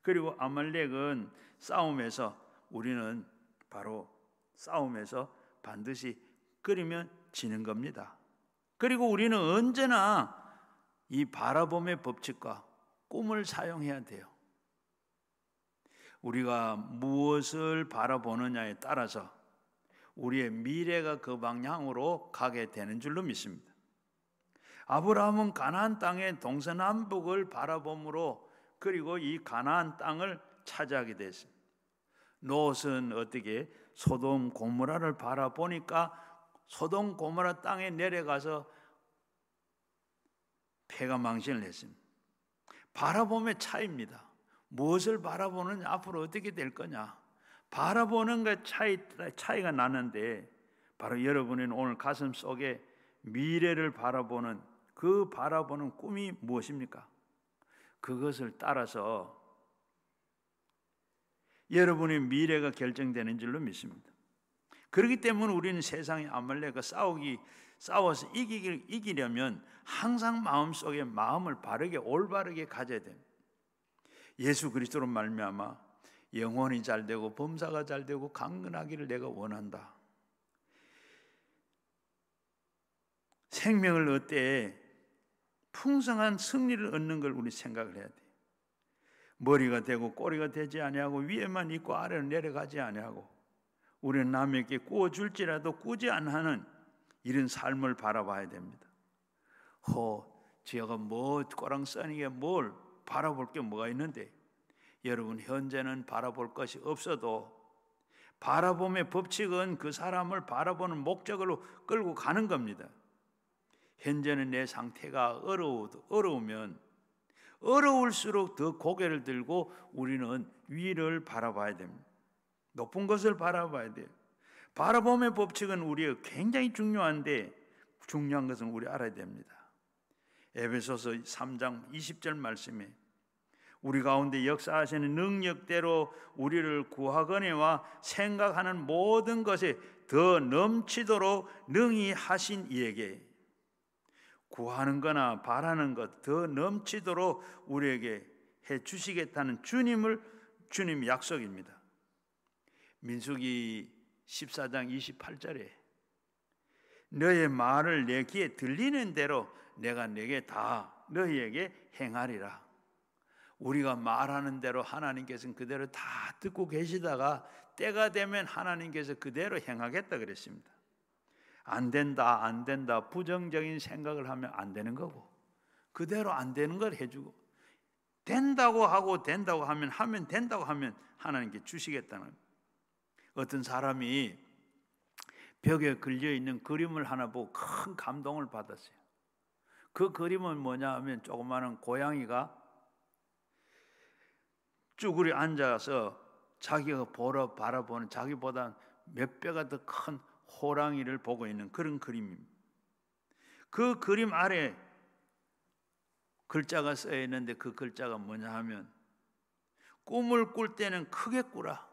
그리고 아말렉은 싸움에서 우리는 바로 싸움에서 반드시 끓이면 지는 겁니다. 그리고 우리는 언제나 이 바라봄의 법칙과 꿈을 사용해야 돼요. 우리가 무엇을 바라보느냐에 따라서 우리의 미래가 그 방향으로 가게 되는 줄로 믿습니다. 아브라함은 가나안 땅의 동서남북을 바라봄으로 그리고 이 가나안 땅을 차지하게 됐습니다. 롯은 어떻게 소돔 고모라를 바라보니까 소돔 고모라 땅에 내려가서 패가 망신을 했습니다. 바라봄의 차이입니다. 무엇을 바라보느냐, 앞으로 어떻게 될 거냐, 바라보는 것 차이가 나는데, 바로 여러분은 오늘 가슴 속에 미래를 바라보는 그 바라보는 꿈이 무엇입니까? 그것을 따라서 여러분의 미래가 결정되는 줄로 믿습니다. 그렇기 때문에 우리는 세상의 아말렉과 싸워서 이기려면 항상 마음속에 마음을 바르게 올바르게 가져야 됩니다. 예수 그리스도로 말미암아 영혼이 잘되고 범사가 잘되고 강건하기를 내가 원한다. 생명을 얻되 풍성한 승리를 얻는 걸 우리 생각을 해야 돼요. 머리가 되고 꼬리가 되지 아니하고 위에만 있고 아래로 내려가지 아니하고 우리는 남에게 구워줄지라도 꾸지 않하는 이런 삶을 바라봐야 됩니다. 제가 꼬랑 써니게 뭘 바라볼 게 뭐가 있는데, 여러분 현재는 바라볼 것이 없어도 바라봄의 법칙은 그 사람을 바라보는 목적으로 끌고 가는 겁니다. 현재는 내 상태가 어려우면 어려울수록 더 고개를 들고 우리는 위를 바라봐야 됩니다. 높은 것을 바라봐야 돼요. 바라봄의 법칙은 우리가 굉장히 중요한데, 중요한 것은 우리 알아야 됩니다. 에베소서 3장 20절 말씀에 우리 가운데 역사하시는 능력대로 우리를 구하거니와 생각하는 모든 것에 더 넘치도록 능히 하신 이에게, 구하는 거나 바라는 것 더 넘치도록 우리에게 해 주시겠다는 주님 약속입니다. 민수기 14장 28절에 너의 말을 내 귀에 들리는 대로 내가 내게 다 너희에게 행하리라. 우리가 말하는 대로 하나님께서는 그대로 다 듣고 계시다가 때가 되면 하나님께서 그대로 행하겠다 그랬습니다. 안 된다 부정적인 생각을 하면 안 되는 거고, 그대로 안 되는 걸 해주고, 된다고 하면 된다고 하면 하나님께 주시겠다는 거예요. 어떤 사람이 벽에 걸려있는 그림을 하나 보고 큰 감동을 받았어요. 그 그림은 뭐냐 하면 조그마한 고양이가 쭈그리 앉아서 자기가 바라보는 자기보다 몇 배가 더 큰 호랑이를 보고 있는 그런 그림입니다. 그 그림 아래 글자가 쓰여 있는데 그 글자가 뭐냐 하면 꿈을 꿀 때는 크게 꾸라.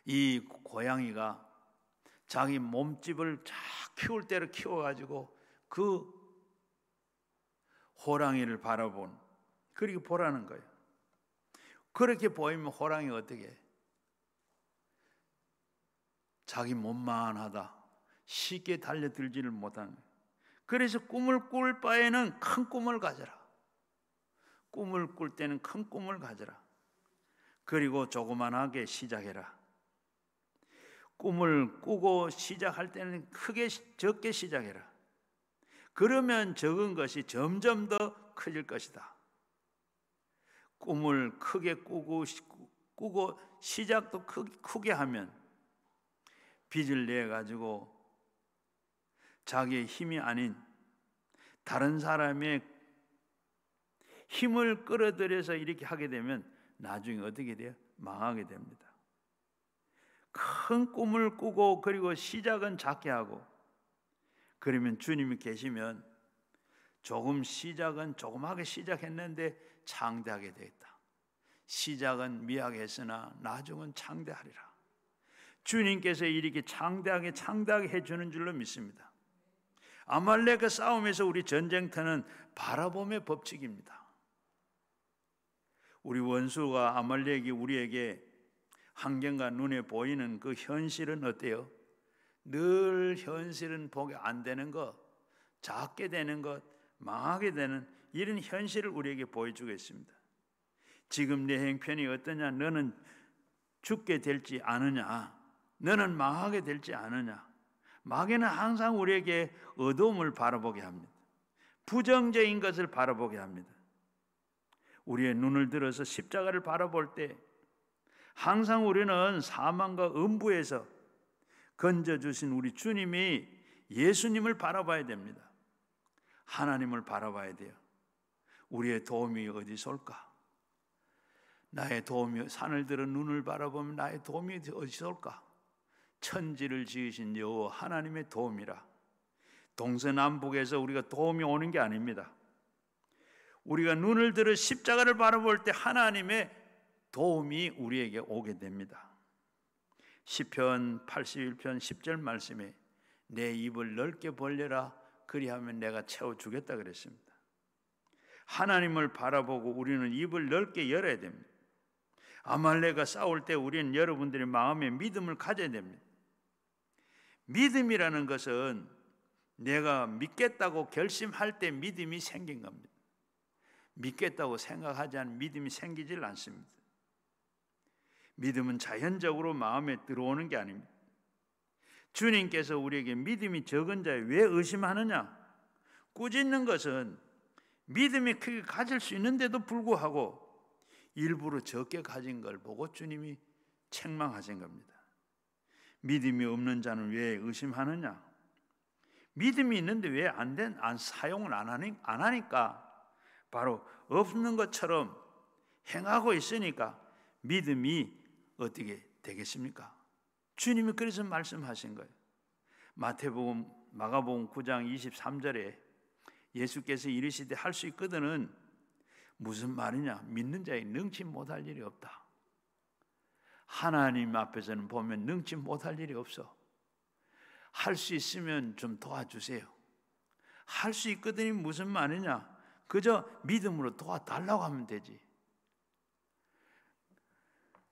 이 고양이가 자기 몸집을 쫙 키울 대로 키워가지고 그 호랑이를 그렇게 보라는 거예요. 그렇게 보이면 호랑이가 어떻게 해? 자기 몸만하다 쉽게 달려들지를 못하는 거예요. 그래서 꿈을 꿀 바에는 큰 꿈을 가져라. 꿈을 꿀 때는 큰 꿈을 가져라. 그리고 조그만하게 시작해라. 꿈을 꾸고 시작할 때는 적게 시작해라. 그러면 적은 것이 점점 더 커질 것이다. 꿈을 크게 꾸고 시작도 크게 하면 빚을 내 가지고 자기의 힘이 아닌 다른 사람의 힘을 끌어들여서 이렇게 하게 되면 나중에 어떻게 돼요? 망하게 됩니다. 큰 꿈을 꾸고 그리고 시작은 작게 하고, 그러면 주님이 계시면 시작은 조그맣게 시작했는데 창대하게 되겠다. 시작은 미약하게 했으나 나중은 창대하리라. 주님께서 이렇게 창대하게 해주는 줄로 믿습니다. 아말렉과 싸움에서 우리 전쟁터는 바라봄의 법칙입니다. 우리 원수가 아말렉이 우리에게 환경과 눈에 보이는 그 현실은 어때요? 늘 현실은 보게 안 되는 것, 작게 되는 것, 망하게 되는 이런 현실을 우리에게 보여주고 있습니다. 지금 내 형편이 어떠냐? 너는 죽게 될지 않으냐? 너는 망하게 될지 않으냐? 마귀는 항상 우리에게 어두움을 바라보게 합니다. 부정적인 것을 바라보게 합니다. 우리의 눈을 들어서 십자가를 바라볼 때 항상 우리는 사망과 음부에서 건져주신 우리 주님이 예수님을 바라봐야 됩니다. 하나님을 바라봐야 돼요. 우리의 도움이 어디서 올까? 나의 도움이, 산을 들어 눈을 바라보면 나의 도움이 어디서 올까? 천지를 지으신 여호와 하나님의 도움이라. 동서남북에서 우리가 도움이 오는 게 아닙니다. 우리가 눈을 들어 십자가를 바라볼 때 하나님의 도움이 우리에게 오게 됩니다. 시편 81편 10절 말씀에 내 입을 넓게 벌려라 그리하면 내가 채워주겠다 그랬습니다. 하나님을 바라보고 우리는 입을 넓게 열어야 됩니다. 아말렉과 싸울 때 우리는 여러분들의 마음에 믿음을 가져야 됩니다. 믿음이라는 것은 내가 믿겠다고 결심할 때 믿음이 생긴 겁니다. 믿겠다고 생각하지 않으면 믿음이 생기질 않습니다. 믿음은 자연적으로 마음에 들어오는 게 아닙니다. 주님께서 우리에게 믿음이 적은 자에 왜 의심하느냐? 꾸짖는 것은 믿음이 크게 가질 수 있는데도 불구하고 일부러 적게 가진 걸 보고 주님이 책망하신 겁니다. 믿음이 없는 자는 왜 의심하느냐? 믿음이 있는데 왜 사용을 안 하니까 바로 없는 것처럼 행하고 있으니까 믿음이 어떻게 되겠습니까? 주님이 그래서 말씀하신 거예요. 마태복음, 마가복음 9장 23절에 예수께서 이르시되 할 수 있거든은 무슨 말이냐? 믿는 자에 능치 못할 일이 없다. 하나님 앞에서는 보면 능치 못할 일이 없어. 할 수 있으면 좀 도와주세요. 할 수 있거든이 무슨 말이냐? 그저 믿음으로 도와달라고 하면 되지.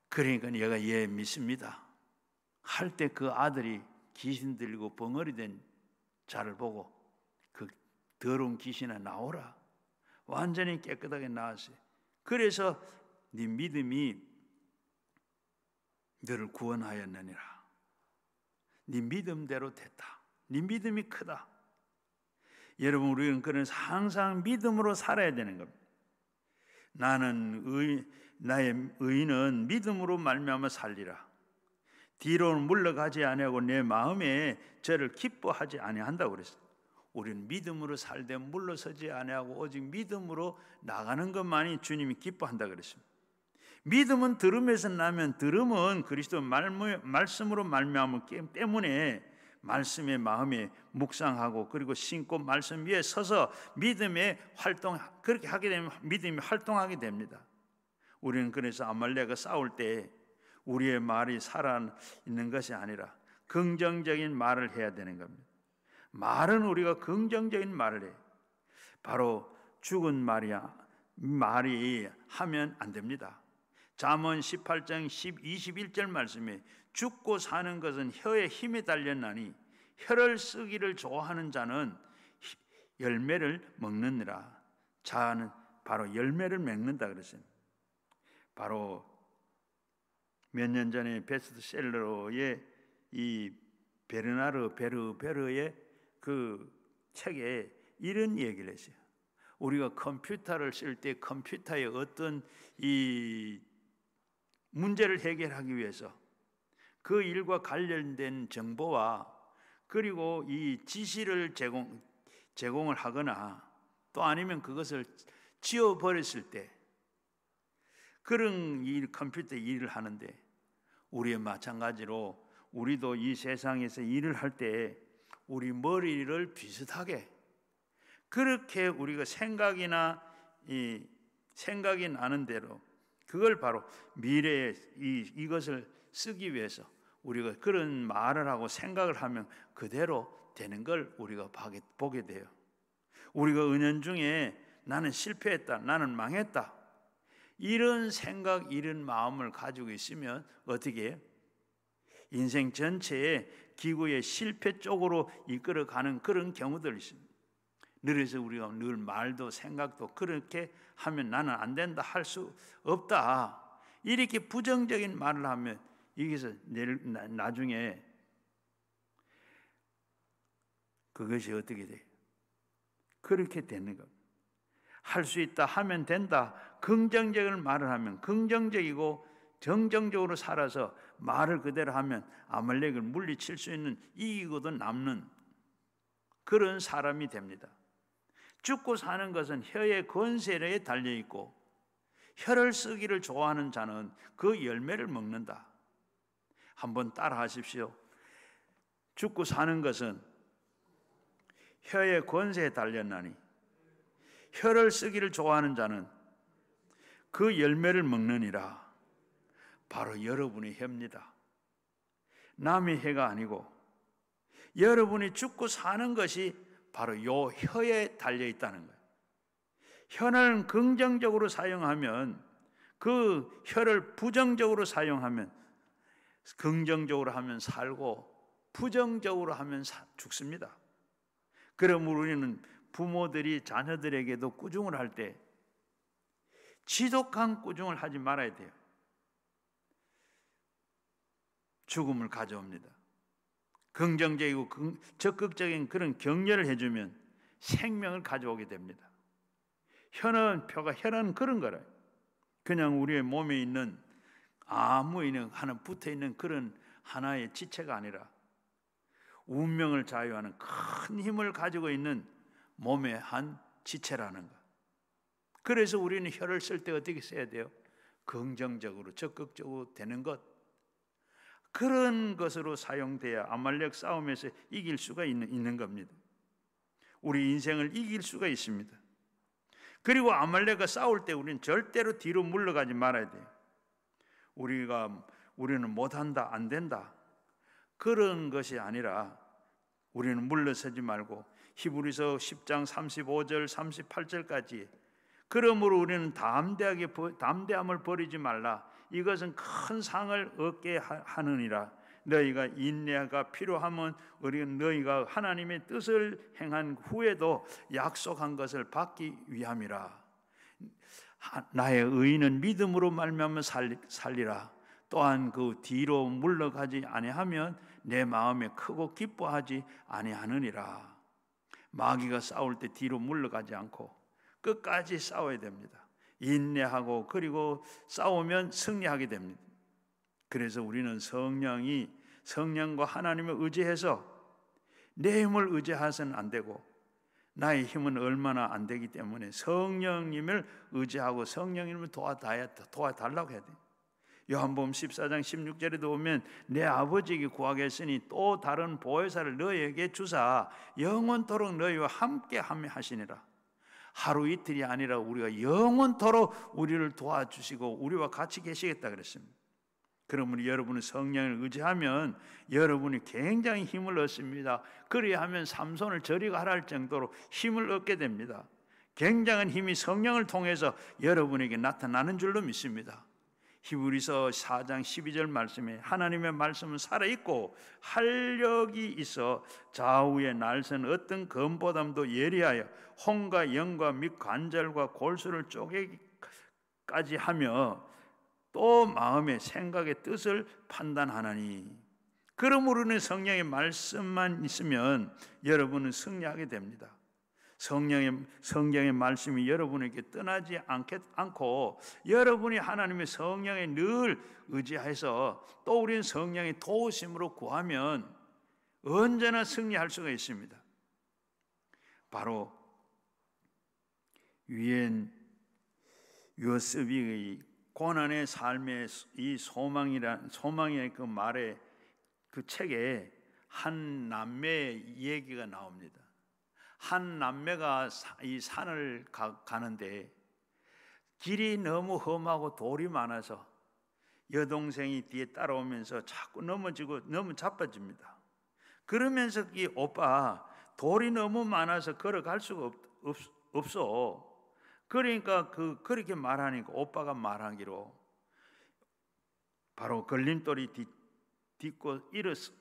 그러니까 얘가 얘 믿습니다. 할 때 그 아들이 귀신 들리고 벙어리 된 자를 보고 그 더러운 귀신아 나오라. 완전히 깨끗하게 나왔어요. 그래서 네 믿음이 너를 구원하였느니라. 네 믿음대로 됐다. 네 믿음이 크다. 여러분, 우리는 그래서 항상 믿음으로 살아야 되는 겁니다. 나의 의인은 믿음으로 말미암아 살리라. 뒤로는 물러가지 아니하고 내 마음에 저를 기뻐하지 아니한다고 그랬어요. 우리는 믿음으로 살되 물러서지 아니하고 오직 믿음으로 나가는 것만이 주님이 기뻐한다 그랬습니다. 믿음은 들음에서 나면 들음은 그리스도 말씀으로 말미암기 때문에 말씀의 마음에 묵상하고 그리고 신고 말씀 위에 서서 믿음의 활동, 그렇게 하게 되면 믿음이 활동하게 됩니다. 우리는 그래서 아말렉과 싸울 때 우리의 말이 살아있는 것이 아니라 긍정적인 말을 해야 되는 겁니다. 말은 우리가 긍정적인 말을 해요. 바로 죽은 말이 하면 안 됩니다. 잠언 18장 21절 말씀에 죽고 사는 것은 혀의 힘에 달렸나니 혀를 쓰기를 좋아하는 자는 열매를 먹느니라. 자는 바로 열매를 맺는다 그랬어요. 바로 몇 년 전에 베스트셀러의 이 베르의 그 책에 이런 얘기를 했어요. 우리가 컴퓨터를 쓸 때 컴퓨터의 어떤 이 문제를 해결하기 위해서 그 일과 관련된 정보와 그리고 이 지시를 제공을 하거나 또 아니면 그것을 지워버렸을 때 그런 컴퓨터 일을 하는데 우리의 마찬가지로 우리도 이 세상에서 일을 할 때 우리 머리를 비슷하게 그렇게 우리가 생각이 나는 대로 그걸 바로 미래에 이것을 쓰기 위해서 우리가 그런 말을 하고 생각을 하면 그대로 되는 걸 우리가 보게 돼요. 우리가 은연중에 나는 실패했다, 나는 망했다 이런 생각, 이런 마음을 가지고 있으면 어떻게 해요? 인생 전체에 기구의 실패 쪽으로 이끌어가는 그런 경우들이 있습니다. 그래서 우리가 늘 말도 생각도 그렇게 하면 나는 안 된다, 할 수 없다 이렇게 부정적인 말을 하면 여기서 나중에 그것이 어떻게 돼요? 그렇게 되는 겁니다. 할 수 있다, 하면 된다, 긍정적인 말을 하면 긍정적이고 정정적으로 살아서 말을 그대로 하면 아말렉을 물리칠 수 있는, 이기고도 남는 그런 사람이 됩니다. 죽고 사는 것은 혀의 권세에 달려 있고 혀를 쓰기를 좋아하는 자는 그 열매를 먹는다. 한번 따라 하십시오. 죽고 사는 것은 혀의 권세에 달렸나니 혀를 쓰기를 좋아하는 자는 그 열매를 먹느니라. 바로 여러분의 혀입니다. 남의 혀가 아니고 여러분이 죽고 사는 것이 바로 요 혀에 달려 있다는 거예요. 혀를 긍정적으로 사용하면, 그 혀를 부정적으로 사용하면, 긍정적으로 하면 살고 부정적으로 하면 죽습니다. 그러므로 우리는 부모들이 자녀들에게도 꾸중을 할 때 지독한 꾸중을 하지 말아야 돼요. 죽음을 가져옵니다. 긍정적이고 적극적인 그런 격려를 해주면 생명을 가져오게 됩니다. 혀는 그런 거라. 그냥 우리의 몸에 있는 아무 하나 붙어 있는 그런 하나의 지체가 아니라 운명을 자유하는 큰 힘을 가지고 있는 몸의 한 지체라는 것. 그래서 우리는 혀를 쓸 때 어떻게 써야 돼요? 긍정적으로, 적극적으로 되는 것. 그런 것으로 사용돼야 아말렉 싸움에서 이길 수가 있는 겁니다. 우리 인생을 이길 수가 있습니다. 그리고 아말렉과 싸울 때 우리는 절대로 뒤로 물러가지 말아야 돼요. 우리는 못한다, 안 된다, 그런 것이 아니라 우리는 물러서지 말고 히브리서 10장 35절 38절까지 그러므로 우리는 담대함을 버리지 말라. 이것은 큰 상을 얻게 하느니라. 너희가 인내가 필요하면 너희가 하나님의 뜻을 행한 후에도 약속한 것을 받기 위함이라. 나의 의인은 믿음으로 말미암아 살리라. 또한 그 뒤로 물러가지 아니하면 내 마음에 크고 기뻐하지 아니하느니라. 마귀가 싸울 때 뒤로 물러가지 않고 끝까지 싸워야 됩니다. 인내하고 그리고 싸우면 승리하게 됩니다. 그래서 우리는 성령과 하나님을 의지해서 내 힘을 의지해서는 안 되고 나의 힘은 얼마나 안 되기 때문에 성령님을 의지하고 성령님을 도와달라고 해야 돼요. 요한복음 14장 16절에도 보면 내 아버지에게 구하겠으니 또 다른 보혜사를 너희에게 주사 영원토록 너희와 함께 하시니라. 하루 이틀이 아니라 우리가 영원토록 우리를 도와주시고 우리와 같이 계시겠다 그랬습니다. 그러므로 여러분은 성령을 의지하면 여러분이 굉장히 힘을 얻습니다. 그리하면 삼손을 저리가 하라 할 정도로 힘을 얻게 됩니다. 굉장한 힘이 성령을 통해서 여러분에게 나타나는 줄로 믿습니다. 히브리서 4장 12절 말씀에 하나님의 말씀은 살아있고 활력이 있어 좌우의 날선 어떤 검보담도 예리하여 혼과 영과 및 관절과 골수를 쪼개기까지 하며 또 마음의 생각의 뜻을 판단하나니. 그러므로는 성령의 말씀만 있으면 여러분은 승리하게 됩니다. 성경의 말씀이 여러분에게 떠나지 않고 여러분이 하나님의 성령에 늘 의지해서 또 우리는 성령의 도우심으로 구하면 언제나 승리할 수가 있습니다. 바로 유엔 유어스빅의 고난의 삶의 이 소망의 그 말에 그 책에 한 남매의 얘기가 나옵니다. 한 남매가 이 산을 가는데 길이 너무 험하고 돌이 많아서 여동생이 뒤에 따라오면서 자꾸 넘어지고 너무 자빠집니다. 그러면서 이 오빠 돌이 너무 많아서 걸어갈 수가 없어. 그러니까 그렇게 말하니까 오빠가 말하기로 바로 걸림돌이 딛고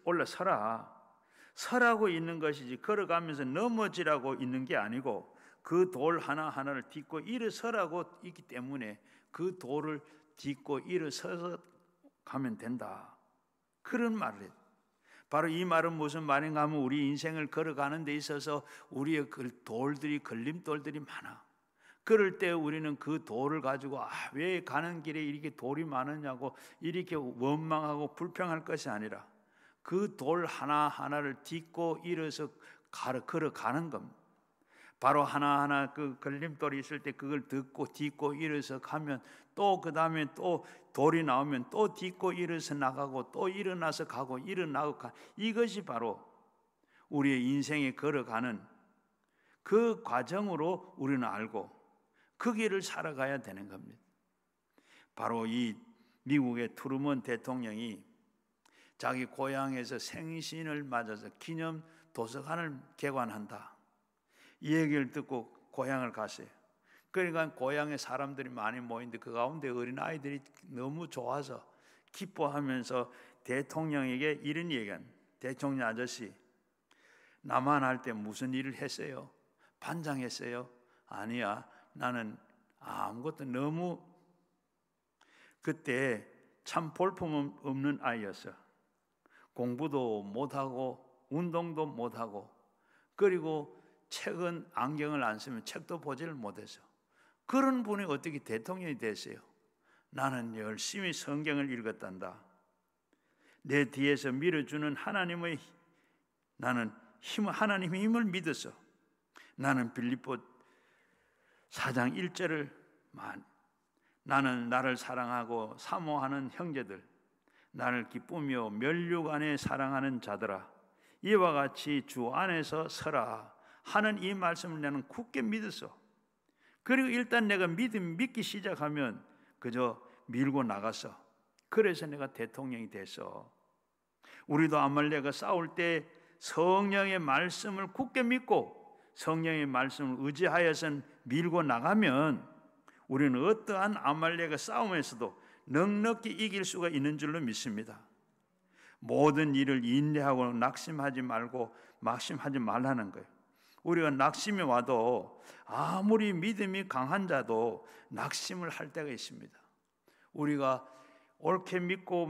올라서라. 서라고 있는 것이지 걸어가면서 넘어지라고 있는 게 아니고 그 돌 하나하나를 딛고 일어서라고 있기 때문에 그 돌을 딛고 일어서서 가면 된다. 그런 말을 해요. 바로 이 말은 무슨 말인가 하면 우리 인생을 걸어가는 데 있어서 우리의 돌들이 걸림돌들이 많아. 그럴 때 우리는 그 돌을 가지고 왜 가는 길에 이렇게 돌이 많으냐고 이렇게 원망하고 불평할 것이 아니라 그 돌 하나하나를 딛고 일어서 걸어가는 겁니다. 바로 하나하나 그 걸림돌이 있을 때 그걸 딛고 일어서 가면, 또 그 다음에 또 돌이 나오면 또 딛고 일어서 나가고, 또 일어나서 가고 일어나고 이것이 바로 우리의 인생에 걸어가는 그 과정으로 우리는 알고 그 길을 살아가야 되는 겁니다. 바로 이 미국의 트루먼 대통령이 자기 고향에서 생신을 맞아서 기념 도서관을 개관한다, 이 얘기를 듣고 고향을 갔어요. 그러니까 고향에 사람들이 많이 모이는데 그 가운데 어린아이들이 너무 좋아서 기뻐하면서 대통령에게 이런 얘기한, 대통령 아저씨, 나만 할 때 무슨 일을 했어요? 반장했어요? 아니야, 나는 아무것도, 너무 그때 참 볼품 없는 아이였어. 공부도 못하고 운동도 못하고, 그리고 책은 안경을 안 쓰면 책도 보지를 못해서, 그런 분이 어떻게 대통령이 됐어요? 나는 열심히 성경을 읽었단다. 내 뒤에서 밀어주는 하나님의, 나는 하나님의 힘을 믿었어. 나는 빌립보 4장 1절을 나는 나를 사랑하고 사모하는 형제들, 나를 기쁘며 면류 안에 사랑하는 자들아, 이와 같이 주 안에서 서라 하는 이 말씀을 나는 굳게 믿었어. 그리고 일단 내가 믿기 시작하면 그저 밀고 나갔어. 그래서 내가 대통령이 됐어. 우리도 아말렉과 싸울 때 성령의 말씀을 굳게 믿고 성령의 말씀을 의지하여서 밀고 나가면 우리는 어떠한 아말렉과 싸움에서도 넉넉히 이길 수가 있는 줄로 믿습니다. 모든 일을 인내하고 낙심하지 말고 막심하지 말라는 거예요. 우리가 낙심이 와도 아무리 믿음이 강한 자도 낙심을 할 때가 있습니다. 우리가 옳게 믿고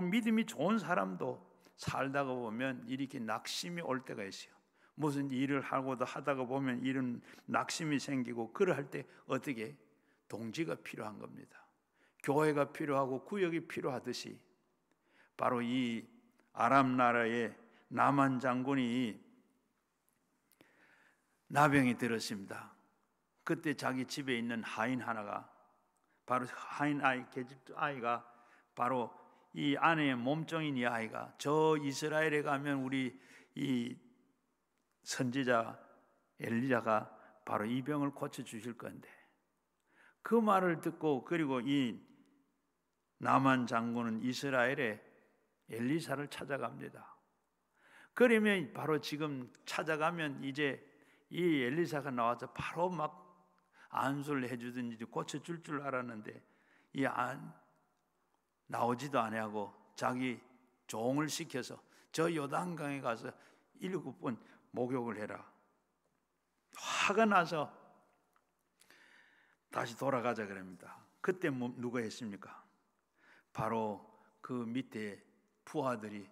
믿음이 좋은 사람도 살다가 보면 이렇게 낙심이 올 때가 있어요. 무슨 일을 하다가 보면 이런 낙심이 생기고, 그럴 때 어떻게? 동지가 필요한 겁니다. 교회가 필요하고 구역이 필요하듯이 바로 이 아람 나라의 나만 장군이 나병이 들었습니다. 그때 자기 집에 있는 하인 하나가, 바로 하인 아이, 계집 아이가 바로 이 아내의 몸종인 이 아이가, 저 이스라엘에 가면 우리 이 선지자 엘리야가 바로 이 병을 고쳐 주실 건데, 그 말을 듣고, 그리고 이 나만 장군은 이스라엘에 엘리사를 찾아갑니다. 그러면 바로 지금 찾아가면 이제 이 엘리사가 나와서 바로 막 안수를 해주든지 고쳐줄 줄 알았는데, 나오지도 아니하고 자기 종을 시켜서 저 요단강에 가서 7번 목욕을 해라. 화가 나서 다시 돌아가자 그럽니다. 그때 누가 했습니까? 바로 그 밑에 부하들이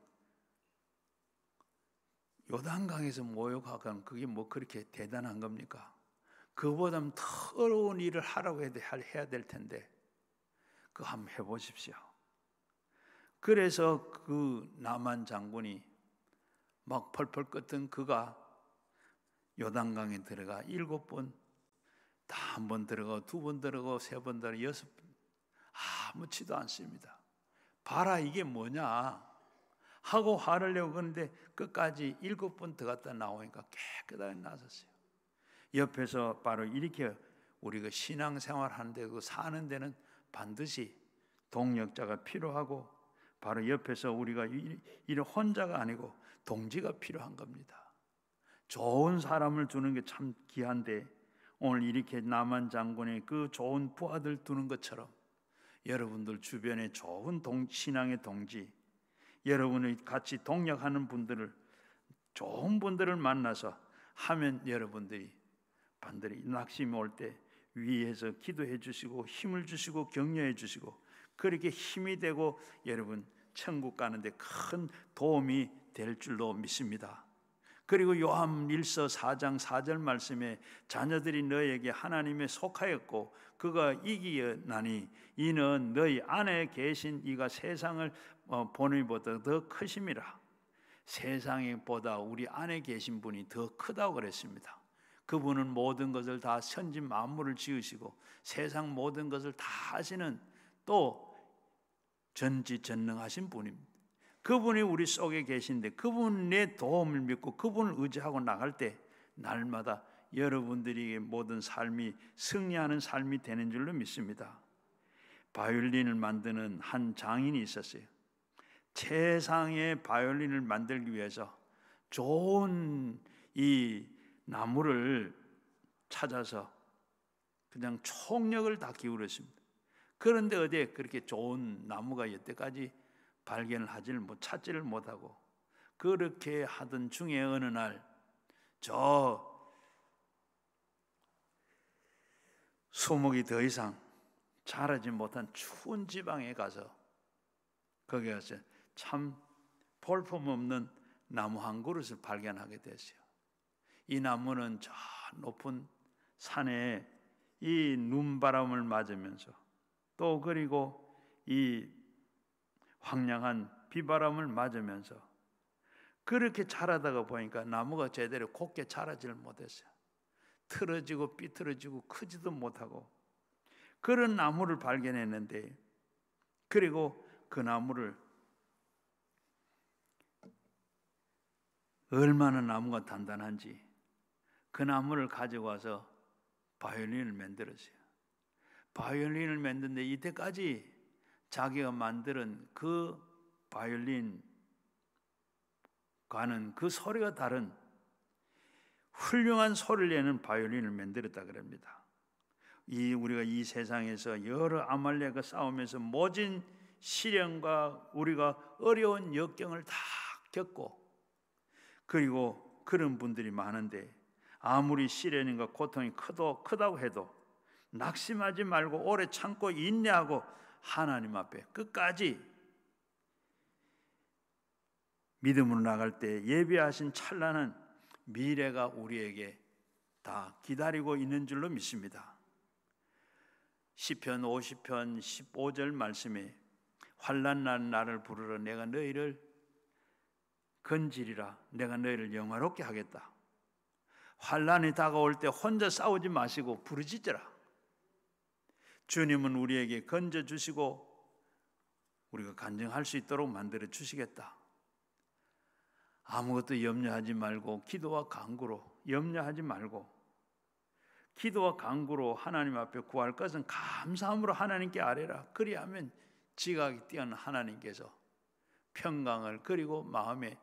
요단강에서 목욕하건 그게 뭐 그렇게 대단한 겁니까? 그보다는 더 어려운 일을 하라고 해야 될 텐데 그거 한번 해보십시오. 그래서 그 나만 장군이 막 펄펄 끓던 그가 요단강에 들어가 7번, 다 1번 들어가고 2번 들어가고 3번 들어가고 6번, 아무렇지도 않습니다. 봐라 이게 뭐냐 하고 화를 내고, 그런데 끝까지 7번 들어갔다 나오니까 깨끗하게 나섰어요. 옆에서 바로 이렇게 우리가 신앙생활 하는데, 그 사는 데는 반드시 동력자가 필요하고, 바로 옆에서 우리가 이런 혼자가 아니고 동지가 필요한 겁니다. 좋은 사람을 두는 게 참 귀한데, 오늘 이렇게 나만 장군의 그 좋은 부하들 두는 것처럼 여러분들 주변에 좋은 신앙의 동지, 여러분이 같이 동력하는 분들을, 좋은 분들을 만나서 하면 여러분들이 반드시 낙심이 올 때 위에서 기도해 주시고 힘을 주시고 격려해 주시고, 그렇게 힘이 되고 여러분 천국 가는데 큰 도움이 될 줄로 믿습니다. 그리고 요한 1서 4장 4절 말씀에 자녀들이 너에게 하나님에 속하였고 그가 이기었나니 이는 너희 안에 계신 이가 세상을 보는 것보다 더 크심이라. 세상보다 우리 안에 계신 분이 더 크다고 그랬습니다. 그분은 모든 것을 다 천지 만물을 지으시고 세상 모든 것을 다 하시는 또 전지전능하신 분입니다. 그분이 우리 속에 계신데 그분의 도움을 믿고 그분을 의지하고 나갈 때 날마다 여러분들이 모든 삶이 승리하는 삶이 되는 줄로 믿습니다. 바이올린을 만드는 한 장인이 있었어요. 최상의 바이올린을 만들기 위해서 좋은 이 나무를 찾아서 그냥 총력을 다 기울였습니다. 그런데 어디에 그렇게 좋은 나무가 여태까지 발견을 찾지를 못하고 그렇게 하던 중에 어느 날 저 수목이 더 이상 자라지 못한 추운 지방에 가서 거기 가서 참 볼품없는 나무 한 그릇을 발견하게 됐어요. 이 나무는 저 높은 산에 이 눈바람을 맞으면서 또 그리고 이 황량한 비바람을 맞으면서 그렇게 자라다가 보니까 나무가 제대로 곱게 자라지를 못했어요. 틀어지고 삐뚤어지고 크지도 못하고 그런 나무를 발견했는데, 그리고 그 나무를 얼마나 나무가 단단한지 그 나무를 가지고 와서 바이올린을 만들었어요. 바이올린을 만드는데 이때까지 자기가 만든 그 바이올린과는 그 소리가 다른 훌륭한 소리를 내는 바이올린을 만들었다 그럽니다. 우리가 이 세상에서 여러 아말렉과 싸우면서 모진 시련과 우리가 어려운 역경을 다 겪고, 그리고 그런 분들이 많은데 아무리 시련과 고통이 크다고 해도 낙심하지 말고 오래 참고 인내하고 하나님 앞에 끝까지 믿음으로 나갈 때 예비하신 찬란한 미래가 우리에게 다 기다리고 있는 줄로 믿습니다. 시편 50편 15절 말씀에 환난 날 나를 부르러 내가 너희를 건지리라. 내가 너희를 영화롭게 하겠다. 환난이 다가올 때 혼자 싸우지 마시고 부르짖으라. 주님은 우리에게 건져주시고 우리가 간증할 수 있도록 만들어 주시겠다. 아무것도 염려하지 말고 기도와 간구로, 염려하지 말고 기도와 간구로 하나님 앞에 구할 것은 감사함으로 하나님께 아뢰라. 그리하면 지각이 뛰어난 하나님께서 평강을, 그리고 마음의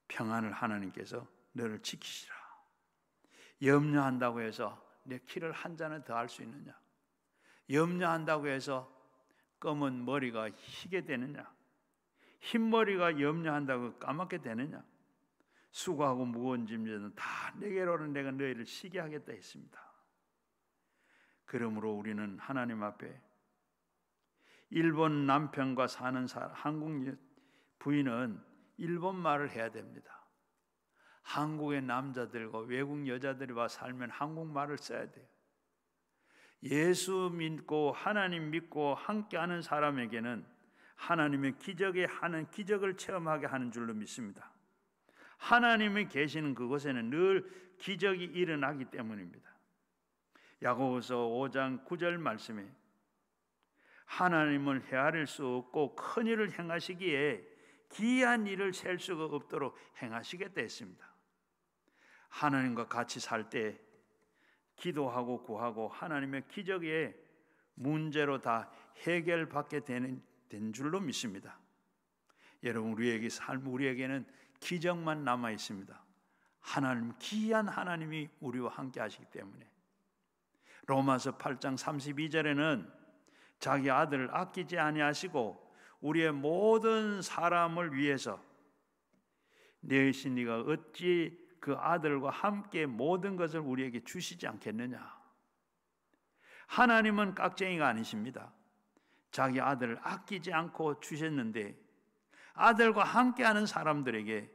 평안을 하나님께서 너를 지키시라. 염려한다고 해서 내 키를 한 잔을 더 할 수 있느냐? 염려한다고 해서 검은 머리가 희게 되느냐? 흰머리가 염려한다고 까맣게 되느냐? 수고하고 무거운 짐들은 다 내게로는 내가 너희를 쉬게 하겠다 했습니다. 그러므로 우리는 하나님 앞에 일본 남편과 사는 한국 부인은 일본 말을 해야 됩니다. 한국의 남자들과 외국 여자들과 살면 한국말을 써야 돼요. 예수 믿고 하나님 믿고 함께하는 사람에게는 하나님의 기적을 체험하게 하는 줄로 믿습니다. 하나님이 계시는 그곳에는 늘 기적이 일어나기 때문입니다. 야고보서 5장 9절 말씀에 하나님을 헤아릴 수 없고 큰 일을 행하시기에 기이한 일을 셀 수가 없도록 행하시겠다 했습니다. 하나님과 같이 살 때 기도하고 구하고 하나님의 기적의 문제로 다 해결받게 된 줄로 믿습니다. 여러분, 우리에게는 기적만 남아 있습니다. 하나님, 기이한 하나님이 우리와 함께 하시기 때문에. 로마서 8장 32절에는 자기 아들을 아끼지 아니하시고 우리의 모든 사람을 위해서 내으신 이가 어찌 그 아들과 함께 모든 것을 우리에게 주시지 않겠느냐? 하나님은 깍쟁이가 아니십니다. 자기 아들을 아끼지 않고 주셨는데 아들과 함께하는 사람들에게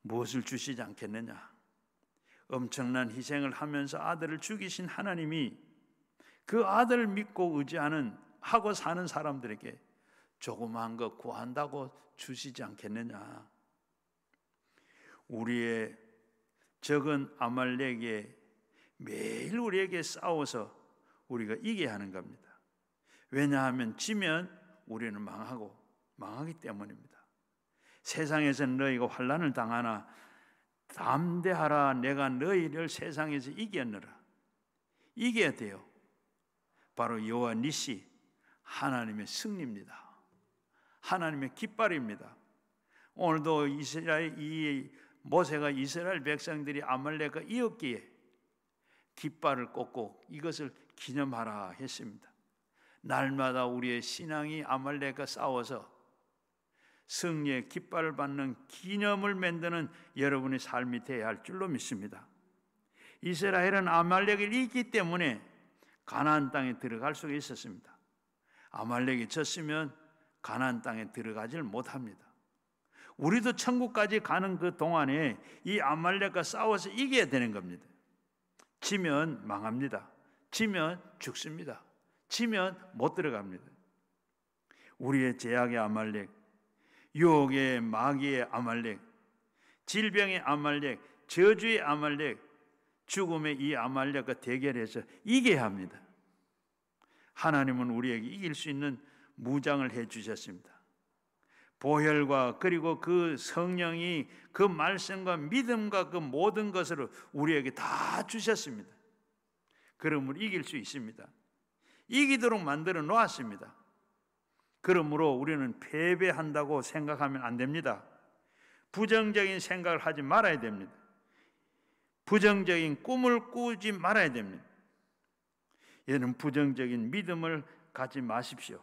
무엇을 주시지 않겠느냐? 엄청난 희생을 하면서 아들을 죽이신 하나님이 그 아들을 믿고 하고 사는 사람들에게 조그마한 것 구한다고 주시지 않겠느냐? 우리의 적은 아말렉에 매일 우리에게 싸워서 우리가 이겨야 하는 겁니다. 왜냐하면 지면 우리는 망하기 때문입니다. 세상에서는 너희가 환난을 당하나 담대하라, 내가 너희를 세상에서 이겼느라. 이겨야 돼요. 바로 여호와 니시, 하나님의 승리입니다. 하나님의 깃발입니다. 오늘도 모세가 이스라엘 백성들이 아말렉과 이었기에 깃발을 꽂고 이것을 기념하라 했습니다. 날마다 우리의 신앙이 아말렉과 싸워서 승리의 깃발을 받는 기념을 만드는 여러분의 삶이 되어야 할 줄로 믿습니다. 이스라엘은 아말렉을 이기기 때문에 가나안 땅에 들어갈 수가 있었습니다. 아말렉이 졌으면 가나안 땅에 들어가질 못합니다. 우리도 천국까지 가는 그 동안에 이 아말렉과 싸워서 이겨야 되는 겁니다. 지면 망합니다. 지면 죽습니다. 지면 못 들어갑니다. 우리의 제약의 아말렉, 유혹의 마귀의 아말렉, 질병의 아말렉, 저주의 아말렉, 죽음의 이 아말렉과 대결해서 이겨야 합니다. 하나님은 우리에게 이길 수 있는 무장을 해주셨습니다. 보혈과 그리고 그 성령이 그 말씀과 믿음과 그 모든 것을 우리에게 다 주셨습니다. 그러므로 이길 수 있습니다. 이기도록 만들어 놓았습니다. 그러므로 우리는 패배한다고 생각하면 안 됩니다. 부정적인 생각을 하지 말아야 됩니다. 부정적인 꿈을 꾸지 말아야 됩니다. 얘는 부정적인 믿음을 갖지 마십시오.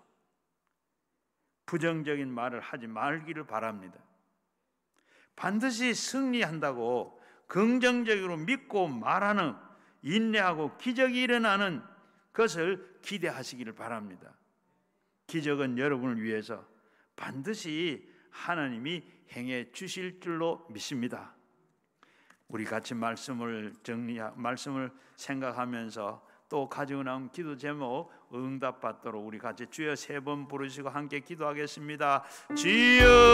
부정적인 말을 하지 말기를 바랍니다. 반드시 승리한다고 긍정적으로 믿고 말하는, 인내하고 기적이 일어나는 것을 기대하시기를 바랍니다. 기적은 여러분을 위해서 반드시 하나님이 행해 주실 줄로 믿습니다. 우리 같이 말씀을 생각하면서 또 가지고 나온 기도 제목 응답받도록 우리 같이 주여 3번 부르시고 함께 기도하겠습니다. 주여